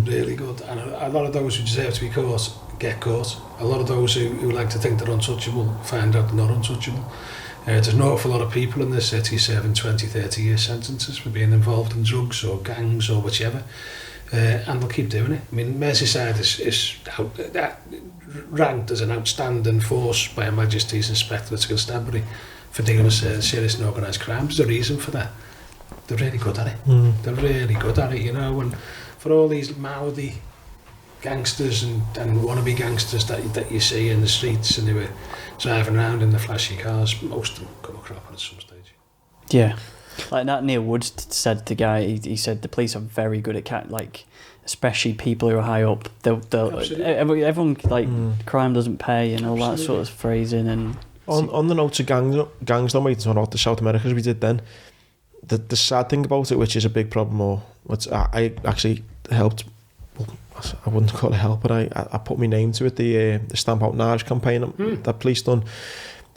Really good, and a lot of those who deserve to be caught get caught. A lot of those who like to think they're untouchable find out they're not untouchable. There's an awful lot of people in this city serving 20-30 year sentences for being involved in drugs or gangs or whichever, and they'll keep doing it. I mean, Merseyside is ranked as an outstanding force by Her Majesty's Inspectorate Constabulary for dealing with serious and organised crime. There's a reason for that. They're really good at it. They're really good at it, you know. And for all these mouthy gangsters and wannabe gangsters that you see in the streets, and who are driving around in the flashy cars, most of them come a cropper at some stage. Yeah, like that Neil Woods said, the guy, he said the police are very good at especially people who are high up. They'll everyone, like, crime doesn't pay and all that sort of phrasing. And on the note of gangs, don't we talk about the South Americas we did then. The sad thing about it, which is a big problem, or what I actually helped. I wouldn't call it help, but I put my name to it. The Stamp Out Knives campaign that police done.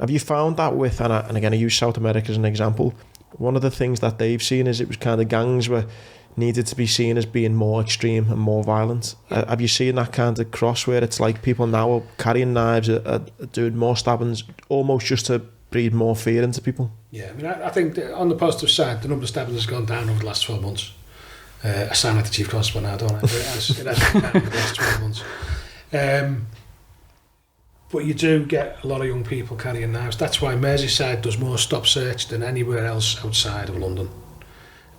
Have you found that with, and again I use South America as an example, one of the things that they've seen is it was kind of gangs were needed to be seen as being more extreme and more violent. Have you seen that kind of cross where it's like people now are carrying knives, are doing more stabbings, almost just to breed more fear into people? Yeah, I mean, I think on the positive side, the number of stabbings has gone down over the last 12 months. I sound like the Chief Constable now, don't I? But it has gone down over the last 12 months. But you do get a lot of young people carrying knives. That's why Merseyside does more stop search than anywhere else outside of London.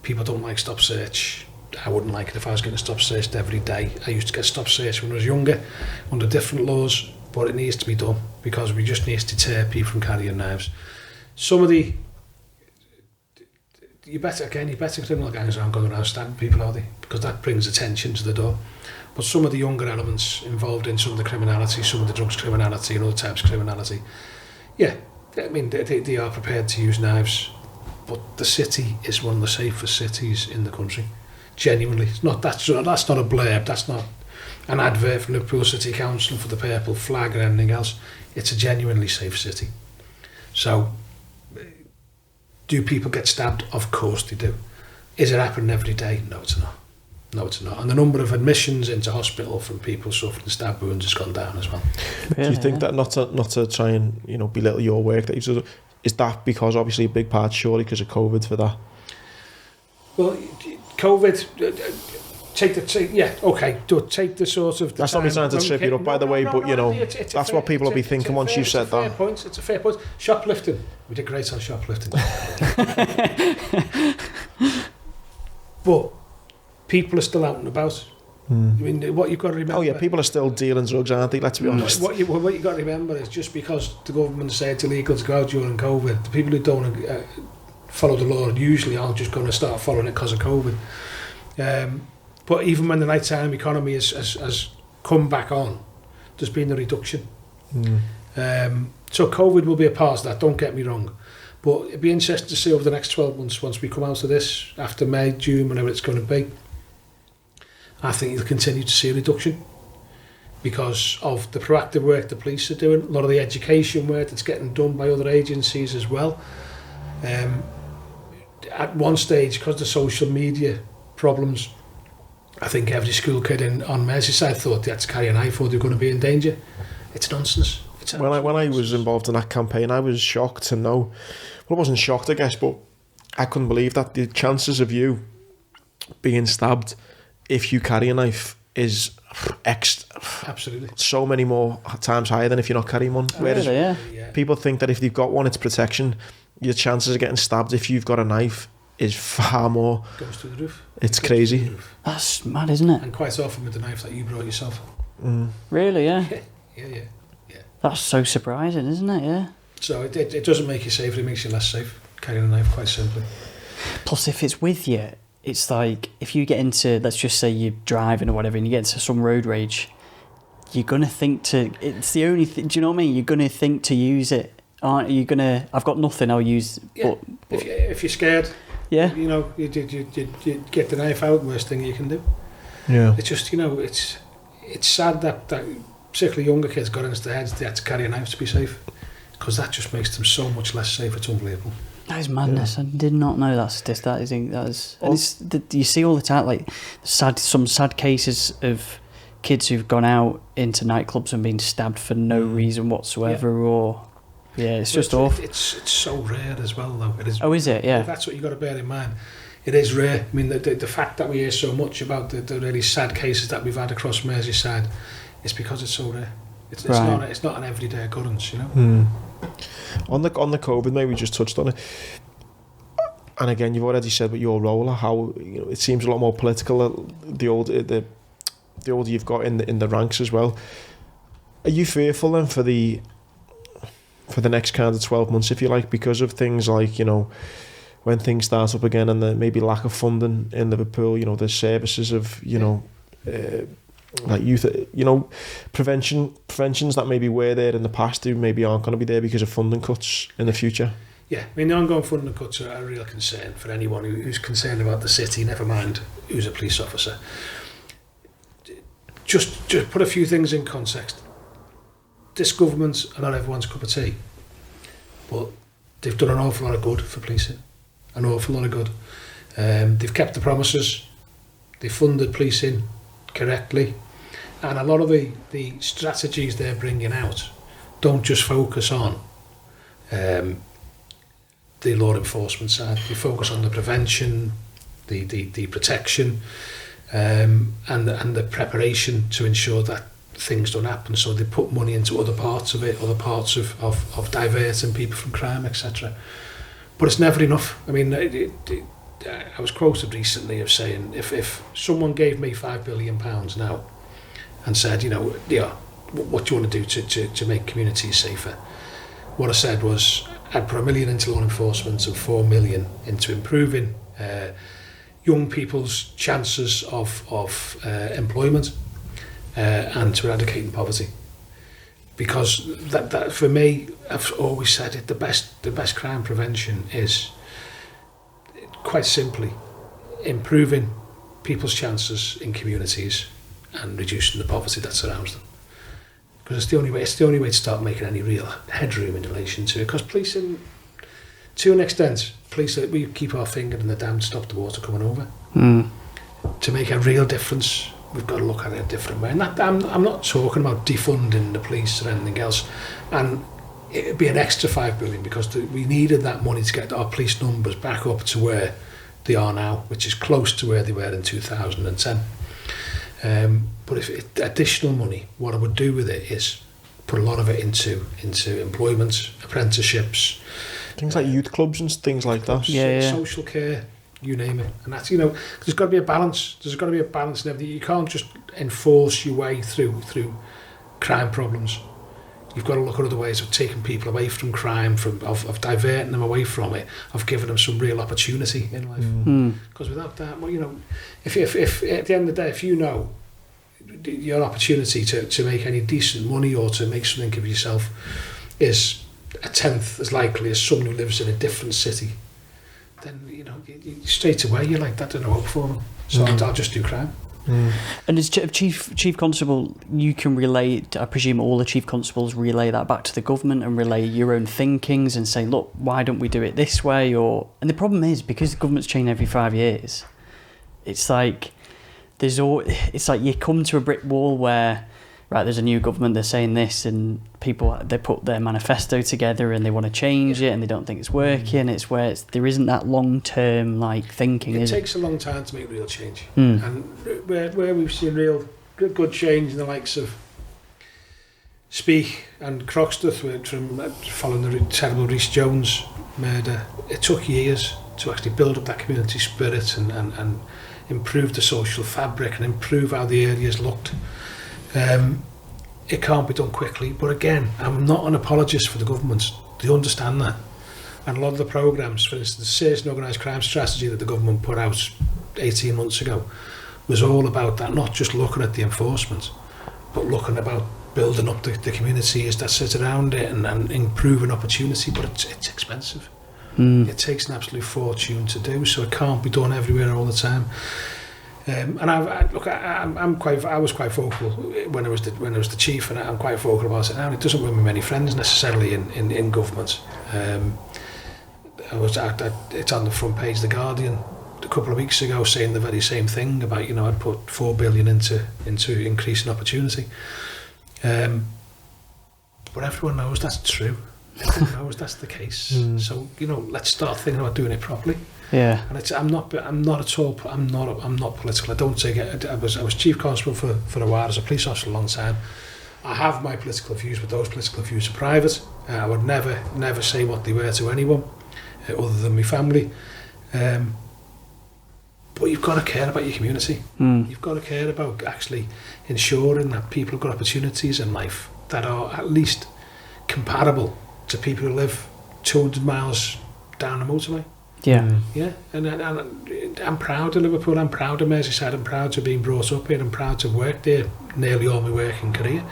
People don't like stop search. I wouldn't like it if I was getting stop searched every day. I used to get stop searched when I was younger, under different laws, but it needs to be done because we just need to deter people from carrying knives. Some of the... You better criminal gangs aren't going around stabbing people, are they? because that brings attention to the door. But some of the younger elements involved in some of the criminality, some of the drugs criminality and other types of criminality, yeah, I mean, they are prepared to use knives. But the city is one of the safest cities in the country. Genuinely. That's not a blurb, that's not an advert from Liverpool City Council for the purple flag or anything else. It's a genuinely safe city. So, do people get stabbed? Of course they do. Is it happening every day? No, it's not. No, it's not. And the number of admissions into hospital from people suffering stab wounds has gone down as well. Really, do you think that not to try and belittle your work that you've done, is that because obviously a big part surely because of COVID for that? Well, COVID, take the sort of... That's not me trying to trip you up, by the way, but that's what people will be thinking once you've said that. It's a fair point. Shoplifting. We did great on shoplifting. But people are still out and about. I mean, what you've got to remember... Oh yeah, people are still dealing drugs, aren't they? Let's be honest. What you've got to remember is just because the government said it's illegal to go out during COVID, the people who don't follow the law usually aren't just going to start following it because of COVID. But even when the nighttime economy has come back on, there's been a reduction. So COVID will be a part of that, don't get me wrong. But it'd be interesting to see over the next 12 months, once we come out of this, after May, June, whenever it's going to be, I think you'll continue to see a reduction because of the proactive work the police are doing, a lot of the education work that's getting done by other agencies as well. At one stage, because of the social media problems, I think every school kid on Merseyside thought they had to carry a knife or they were going to be in danger. It's nonsense. When I was involved in that campaign, I was shocked to know. Well, I wasn't shocked, I guess, but I couldn't believe that the chances of you being stabbed if you carry a knife is absolutely so many more times higher than if you're not carrying one. Whereas people think that if they've got one, it's protection. Your chances of getting stabbed if you've got a knife is far more. Goes through the roof. It's crazy. That's mad, isn't it? And quite often with the knife that you brought yourself. Really, yeah. Yeah. That's so surprising, isn't it? Yeah. So it doesn't make you safer, it makes you less safe, carrying a knife, quite simply. Plus, if it's with you, it's like, if you get into, let's just say you're driving or whatever, and you get into some road rage, you're going to think to, it's the only thing, do you know what I mean? You're going to think to use it, aren't you? Going to, I've got nothing, I'll use... Yeah, but if you're scared, yeah, you get the knife out, worst thing you can do. Yeah. It's just, it's sad that particularly younger kids got into their heads they had to carry a knife to be safe, because that just makes them so much less safe. It's unbelievable. That is madness. Yeah. I did not know that is. And you see all the time, like some sad cases of kids who've gone out into nightclubs and been stabbed for no reason whatsoever, or it's just awful. It's so rare as well, though. It is. Oh, is it? Yeah. That's what you got to bear in mind. It is rare. I mean, the fact that we hear so much about the really sad cases that we've had across Merseyside, it's because it's so rare. It's not an everyday occurrence, On the COVID, maybe we just touched on it, and again, you've already said with your role how it seems a lot more political. The older you've got in the ranks as well. Are you fearful then for the next kind of 12 months, if you like, because of things like when things start up again and the maybe lack of funding in Liverpool? The services of like youth, preventions that maybe were there in the past who maybe aren't going to be there because of funding cuts in the future. Yeah, I mean, the ongoing funding cuts are a real concern for anyone who's concerned about the city, never mind who's a police officer. Just put a few things in context. This government are not everyone's cup of tea, but they've done an awful lot of good for policing, an awful lot of good. They've kept the promises, they've funded policing correctly, and a lot of the strategies they're bringing out don't just focus on the law enforcement side. They focus on the prevention, the protection, and the preparation to ensure that things don't happen. So they put money into other parts of it, other parts of diverting people from crime, etc. But it's never enough. I mean, I was quoted recently of saying, if someone gave me £5 billion now and said, what do you want to do to make communities safer? What I said was, I'd put £1 million into law enforcement and £4 million into improving, young people's chances of employment and to eradicating poverty. Because that for me, I've always said it, the best crime prevention is quite simply improving people's chances in communities and reducing the poverty that surrounds them. Because it's the only way to start making any real headroom in relation to it. Because policing, to an extent, we keep our finger in the dam to stop the water coming over. To make a real difference, we've got to look at it a different way. And that, I'm not talking about defunding the police or anything else. And it'd be an extra $5 billion because we needed that money to get our police numbers back up to where they are now, which is close to where they were in 2010. But if additional money, what I would do with it is put a lot of it into employment, apprenticeships, things like youth clubs and things like that. Social care, you name it. And that's, there's got to be a balance. There's got to be a balance in everything. You can't just enforce your way through crime problems. You've got to look at other ways of taking people away from crime, of diverting them away from it, of giving them some real opportunity in life. Because without that, if at the end of the day, if you know your opportunity to make any decent money or to make something of yourself is a tenth as likely as someone who lives in a different city, then you straight away you're like, that doesn't hope for them. So I'll just do crime. And as chief constable, you can relay, I presume all the chief constables relay that back to the government and relay your own thinkings and say, look, why don't we do it this way? And the problem is, because the government's changing every 5 years, it's like you come to a brick wall where, right, there's a new government, they're saying this, and people, they put their manifesto together and they want to change it and they don't think it's working. It's where there isn't that long-term thinking. It takes a long time to make real change. And where we've seen real good change in the likes of Speak and Croxteth from following the terrible Rhys Jones murder, it took years to actually build up that community spirit and improve the social fabric and improve how the areas looked. It can't be done quickly, but again, I'm not an apologist for the government. They understand that. And a lot of the programmes, for instance, the serious and organised crime strategy that the government put out 18 months ago was all about that, not just looking at the enforcement, but looking about building up the communities that sit around it and improving opportunity, but it's expensive. It takes an absolute fortune to do, so it can't be done everywhere all the time. And I was quite vocal when I was the chief, and I'm quite vocal about it now. It doesn't win me many friends necessarily in government. It's on the front page of the Guardian a couple of weeks ago saying the very same thing about I'd put $4 billion into increasing opportunity. But everyone knows that's true. Everyone knows that's the case. So let's start thinking about doing it properly. Yeah. And I'm not political. I don't take it. I was chief constable for a while as a police officer a long time. I have my political views, but those political views are private. I would never say what they were to anyone other than my family. But you've got to care about your community. You've got to care about actually ensuring that people have got opportunities in life that are at least comparable to people who live 200 miles down the motorway. Yeah. Yeah, and I'm proud of Liverpool, I'm proud of Merseyside, I'm proud to have been brought up here, I'm proud to have worked there nearly all my working career.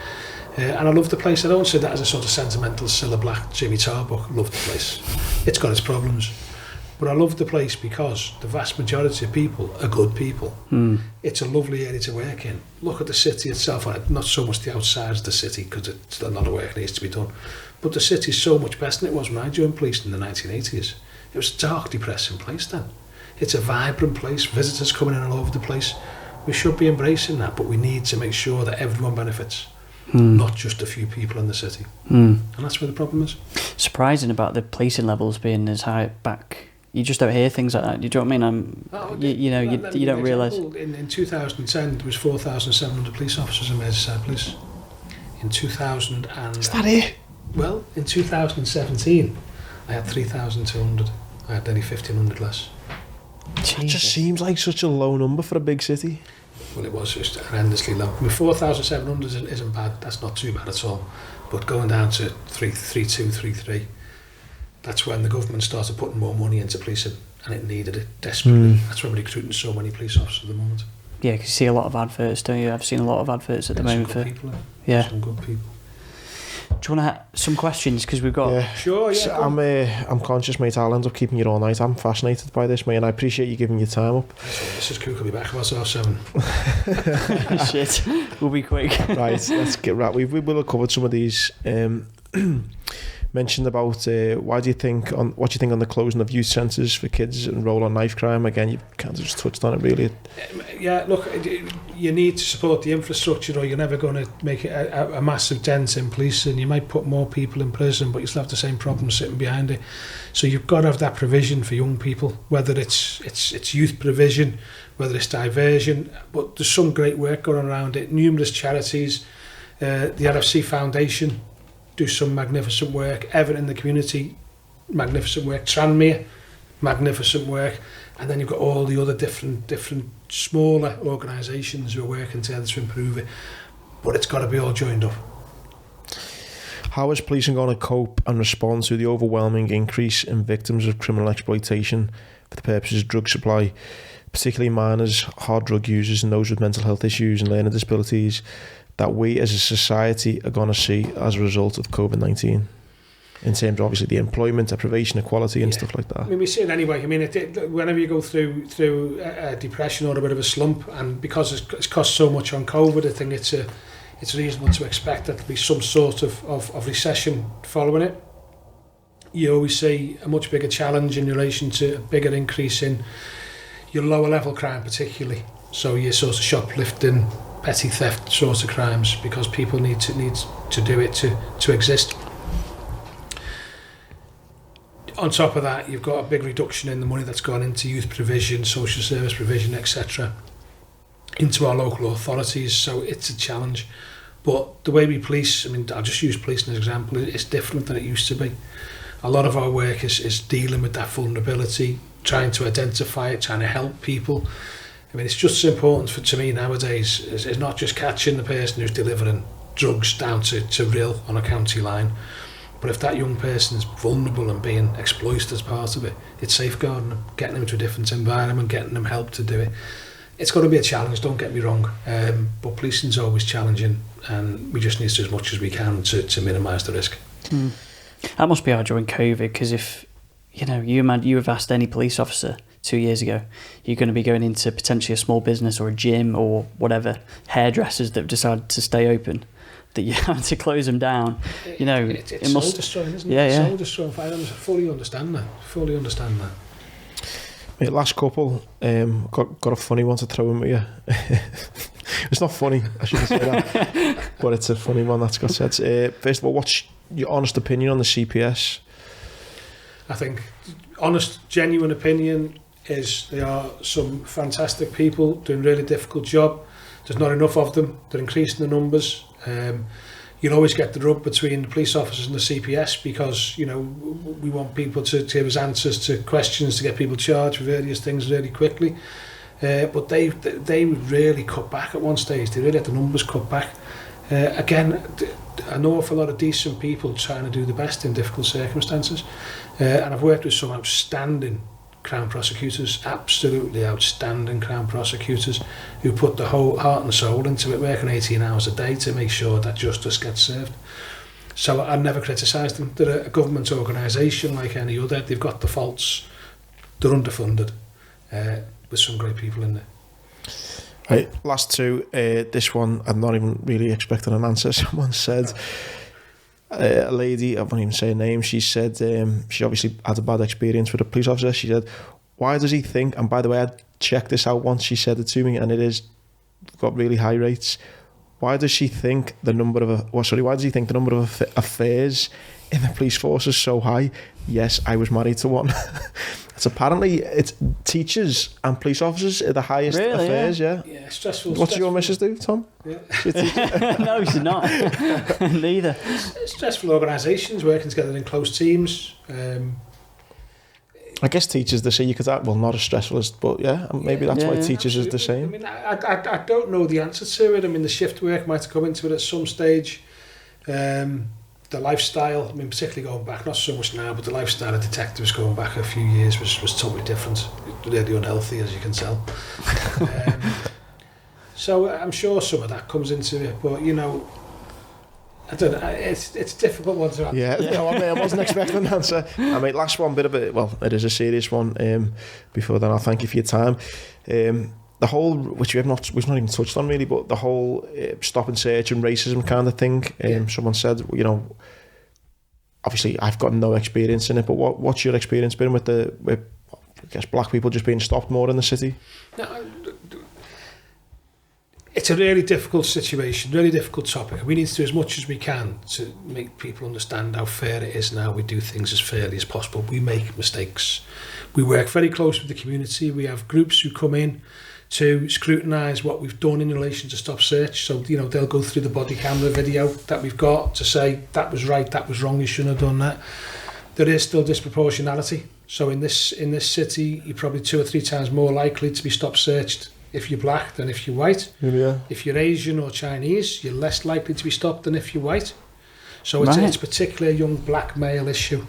And I love the place. I don't say that as a sort of sentimental Cilla Black, Jimmy Tarbuck. Love the place. It's got its problems. But I love the place because the vast majority of people are good people. It's a lovely area to work in. Look at the city itself, not so much the outside of the city because it's a lot of work needs to be done. But the city's so much better than it was when I joined police in the 1980s. It was a dark, depressing place then. It's a vibrant place, visitors coming in all over the place. We should be embracing that, but we need to make sure that everyone benefits, not just a few people in the city. And that's where the problem is. Surprising about the policing levels being as high back. You just don't hear things like that. Do you know what I mean? You don't realise. In 2010, there was 4,700 police officers in Merseyside Police. In 2000 and... Is that it? Well, in 2017, I had 3,200. I had nearly 1,500 less. It just seems like such a low number for a big city. Well, it was just horrendously low. I mean, 4,700 isn't bad. That's not too bad at all. But going down to 3,200, 3,300, that's when the government started putting more money into policing. and it needed it desperately. That's why we're recruiting so many police officers at the moment. Yeah, because you see a lot of adverts, don't you? I've seen a lot of adverts at the moment some for. good people, Yeah. Some good people. Do you want to some questions? Because we've got. Yeah. Sure, yeah. So I'm conscious, mate. I'll end up keeping you all night. I'm fascinated by this, mate, and I appreciate you giving your time up. So this is Cooke. I'll be back about 7. Shit, we'll be quick. Right, let's get right. We will have covered some of these. Mentioned about what do you think on the closing of youth centres for kids and role on knife crime? Again, you kind of just touched on it, really. Yeah, look, you need to support the infrastructure, or you're never going to make a massive dent in policing. You might put more people in prison, but you still have the same problem sitting behind it. So you've got to have that provision for young people, whether it's youth provision, whether it's diversion. But there's some great work going around it. Numerous charities, the RFC Foundation do some magnificent work. Everett in the community, magnificent work. Tranmere, magnificent work. And then you've got all the other different smaller organisations who are working together to improve it. But it's got to be all joined up. How is policing going to cope and respond to the overwhelming increase in victims of criminal exploitation for the purposes of drug supply, particularly minors, hard drug users and those with mental health issues and learning disabilities, that we as a society are going to see as a result of COVID-19 in terms of obviously the employment, deprivation, equality and stuff like that? I mean, we see it anyway. I mean, whenever you go through a depression or a bit of a slump, and because it's cost so much on COVID, I think it's reasonable to expect that there'll be some sort of recession following it. You always see a much bigger challenge in relation to a bigger increase in your lower level crime particularly. So your sort of shoplifting, petty theft sorts of crimes, because people need to do it to exist. On top of that, you've got a big reduction in the money that's gone into youth provision, social service provision, etc., into our local authorities. So it's a challenge. But the way we police, I mean, I'll just use police as an example, it's different than it used to be. A lot of our work is dealing with that vulnerability, trying to identify it, trying to help people. I mean, it's just as important to me nowadays is not just catching the person who's delivering drugs down to Rill on a county line, but if that young person is vulnerable and being exploited as part of it, it's safeguarding them, getting them into a different environment, getting them help to do it. It's going to be a challenge, don't get me wrong, but policing's always challenging, and we just need to do as much as we can to minimise the risk. That must be hard during COVID, because if you have asked any police officer 2 years ago, you're going to be going into potentially a small business or a gym or whatever, hairdressers that have decided to stay open, that you have to close them down. It's soul destroying, isn't it? Yeah. Soul destroying. I fully understand that. Mate, last couple, got a funny one to throw in with you. It's not funny, I shouldn't say that, but it's a funny one that's got said. First of all, what's your honest opinion on the CPS? I think honest, genuine opinion is they are some fantastic people doing a really difficult job. There's not enough of them. They're increasing the numbers. You'll always get the rub between the police officers and the CPS, because we want people to give us answers to questions, to get people charged for various things really quickly. But they really cut back at one stage. They really had the numbers cut back. Again, an awful lot of decent people trying to do the best in difficult circumstances. And I've worked with some outstanding Crown prosecutors, absolutely outstanding Crown prosecutors, who put the whole heart and soul into it, working 18 hours a day to make sure that justice gets served. So I never criticise them. They're a government organisation like any other. They've got the faults. They're underfunded, with some great people in there. Right, last two. This one, I'm not even really expecting an answer. Someone said, a lady, I won't even say her name, she said she obviously had a bad experience with a police officer. She said, why does he think, and by the way, I checked this out once, she said it to me, and it is got really high rates. Why does he think the number of affairs in the police force is so high? Yes, I was married to one. It's apparently it's teachers and police officers are the highest affairs. Yeah. Stressful. What does your missus do, Tom? Yeah. No, she's not. Neither. Stressful organisations working together in close teams. I guess teachers, they say you could act, well, not as stressful as, but maybe that's why teachers is the same. I mean, I don't know the answer to it. I mean, the shift work might have come into it at some stage. the lifestyle, I mean, particularly going back, not so much now, but the lifestyle of detectives going back a few years was totally different, really unhealthy, as you can tell. So I'm sure some of that comes into it, but you know, I don't know, it's a difficult one to answer. Yeah, no, I wasn't expecting an answer. I mean, last one, bit of it, well, it is a serious one. Before then, I'll thank you for your time. The whole, which we've not even touched on really, but the whole stop and search and racism kind of thing. Someone said, you know, obviously I've got no experience in it, but what's your experience been with I guess black people just being stopped more in the city? No, it's a really difficult situation, really difficult topic. We need to do as much as we can to make people understand how fair it is now. We do things as fairly as possible. We make mistakes. We work very close with the community. We have groups who come in to scrutinise what we've done in relation to stop search. So, you know, they'll go through the body camera video that we've got to say, that was right, that was wrong, you shouldn't have done that. There is still disproportionality. So in this city, you're probably 2 or 3 times more likely to be stop searched if you're black than if you're white. Yeah. If you're Asian or Chinese, you're less likely to be stopped than if you're white. So it's particularly a young black male issue.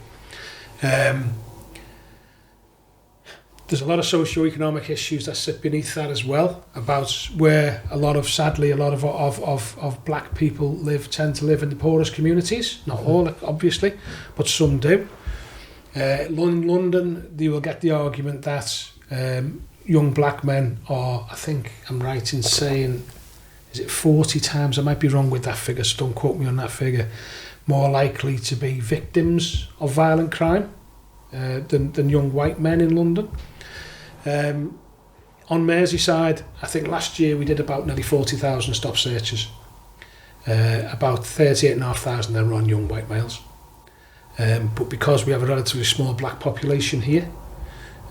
There's a lot of socio-economic issues that sit beneath that as well, about where sadly a lot of black people tend to live in the poorest communities. Not all, obviously, but some do. In London, you will get the argument that young black men are, I think I'm right in saying, is it 40 times, I might be wrong with that figure, so don't quote me on that figure, more likely to be victims of violent crime than young white men in London. On Merseyside, I think last year we did about nearly 40,000 stop searches. About 38,500 of them were on young white males. But because we have a relatively small black population here,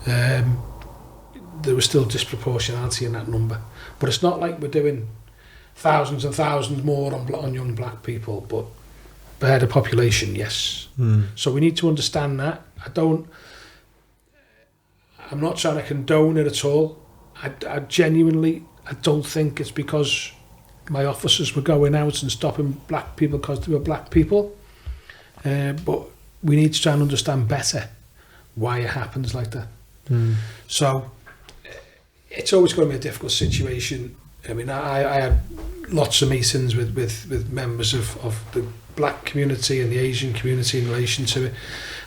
there was still disproportionality in that number. But it's not like we're doing thousands and thousands more on young black people, but per head of population, yes. So we need to understand that. I'm not trying to condone it at all. I genuinely don't think it's because my officers were going out and stopping black people because they were black people. But we need to try and understand better why it happens like that. So it's always going to be a difficult situation. I mean, I had lots of meetings with members of the black community and the Asian community in relation to it.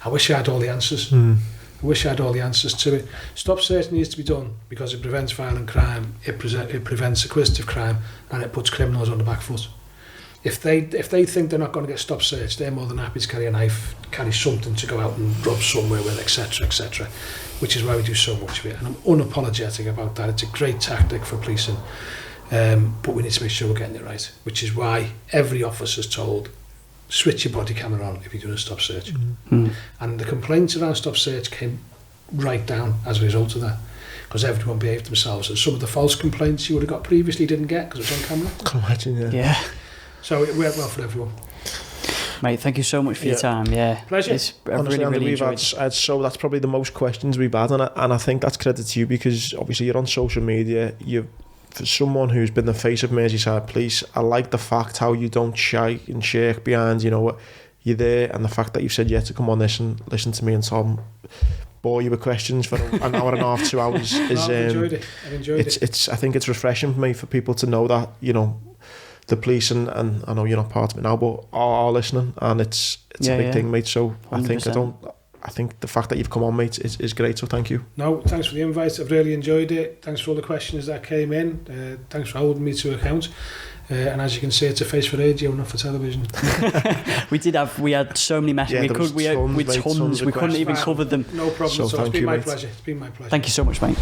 I wish I had all the answers. I wish I had all the answers to it. Stop search needs to be done because it prevents violent crime, it prevents acquisitive crime, and it puts criminals on the back foot. If they think they're not going to get stop search, they're more than happy to carry a knife, carry something to go out and rob somewhere with, etc., etc., which is why we do so much of it. And I'm unapologetic about that. It's a great tactic for policing, but we need to make sure we're getting it right, which is why every officer's told, switch your body camera on if you're doing a stop search. And the complaints around stop search came right down as a result of that, because everyone behaved themselves, and some of the false complaints you would have got previously didn't get because it was on camera. I can imagine, Yeah. So it worked well for everyone. Mate, thank you so much for your time. Yeah, pleasure. Honestly, really Andy, enjoyed. so that's probably the most questions we've had, and I think that's credit to you, because obviously you're on social media. For someone who's been the face of Merseyside Police, I like the fact how you don't shy and shirk behind, you know, you're there, and the fact that you've said yes to come on this and listen to me and Tom bore you with questions for an hour and a half, 2 hours. Is, I've enjoyed it. I think it's refreshing for me, for people to know that, you know, the police, and I know you're not part of it now, but are listening, and it's a big thing, mate. So 100%. I think the fact that you've come on, mate, is great, so thank you. No, thanks for the invite. I've really enjoyed it. Thanks for all the questions that came in. Thanks for holding me to account. And as you can see, it's a face for radio, not for television. we had so many messages. Yeah, we had tons. We couldn't even cover them. No problem. So It's been my pleasure. It's been my pleasure. Thank you so much, mate.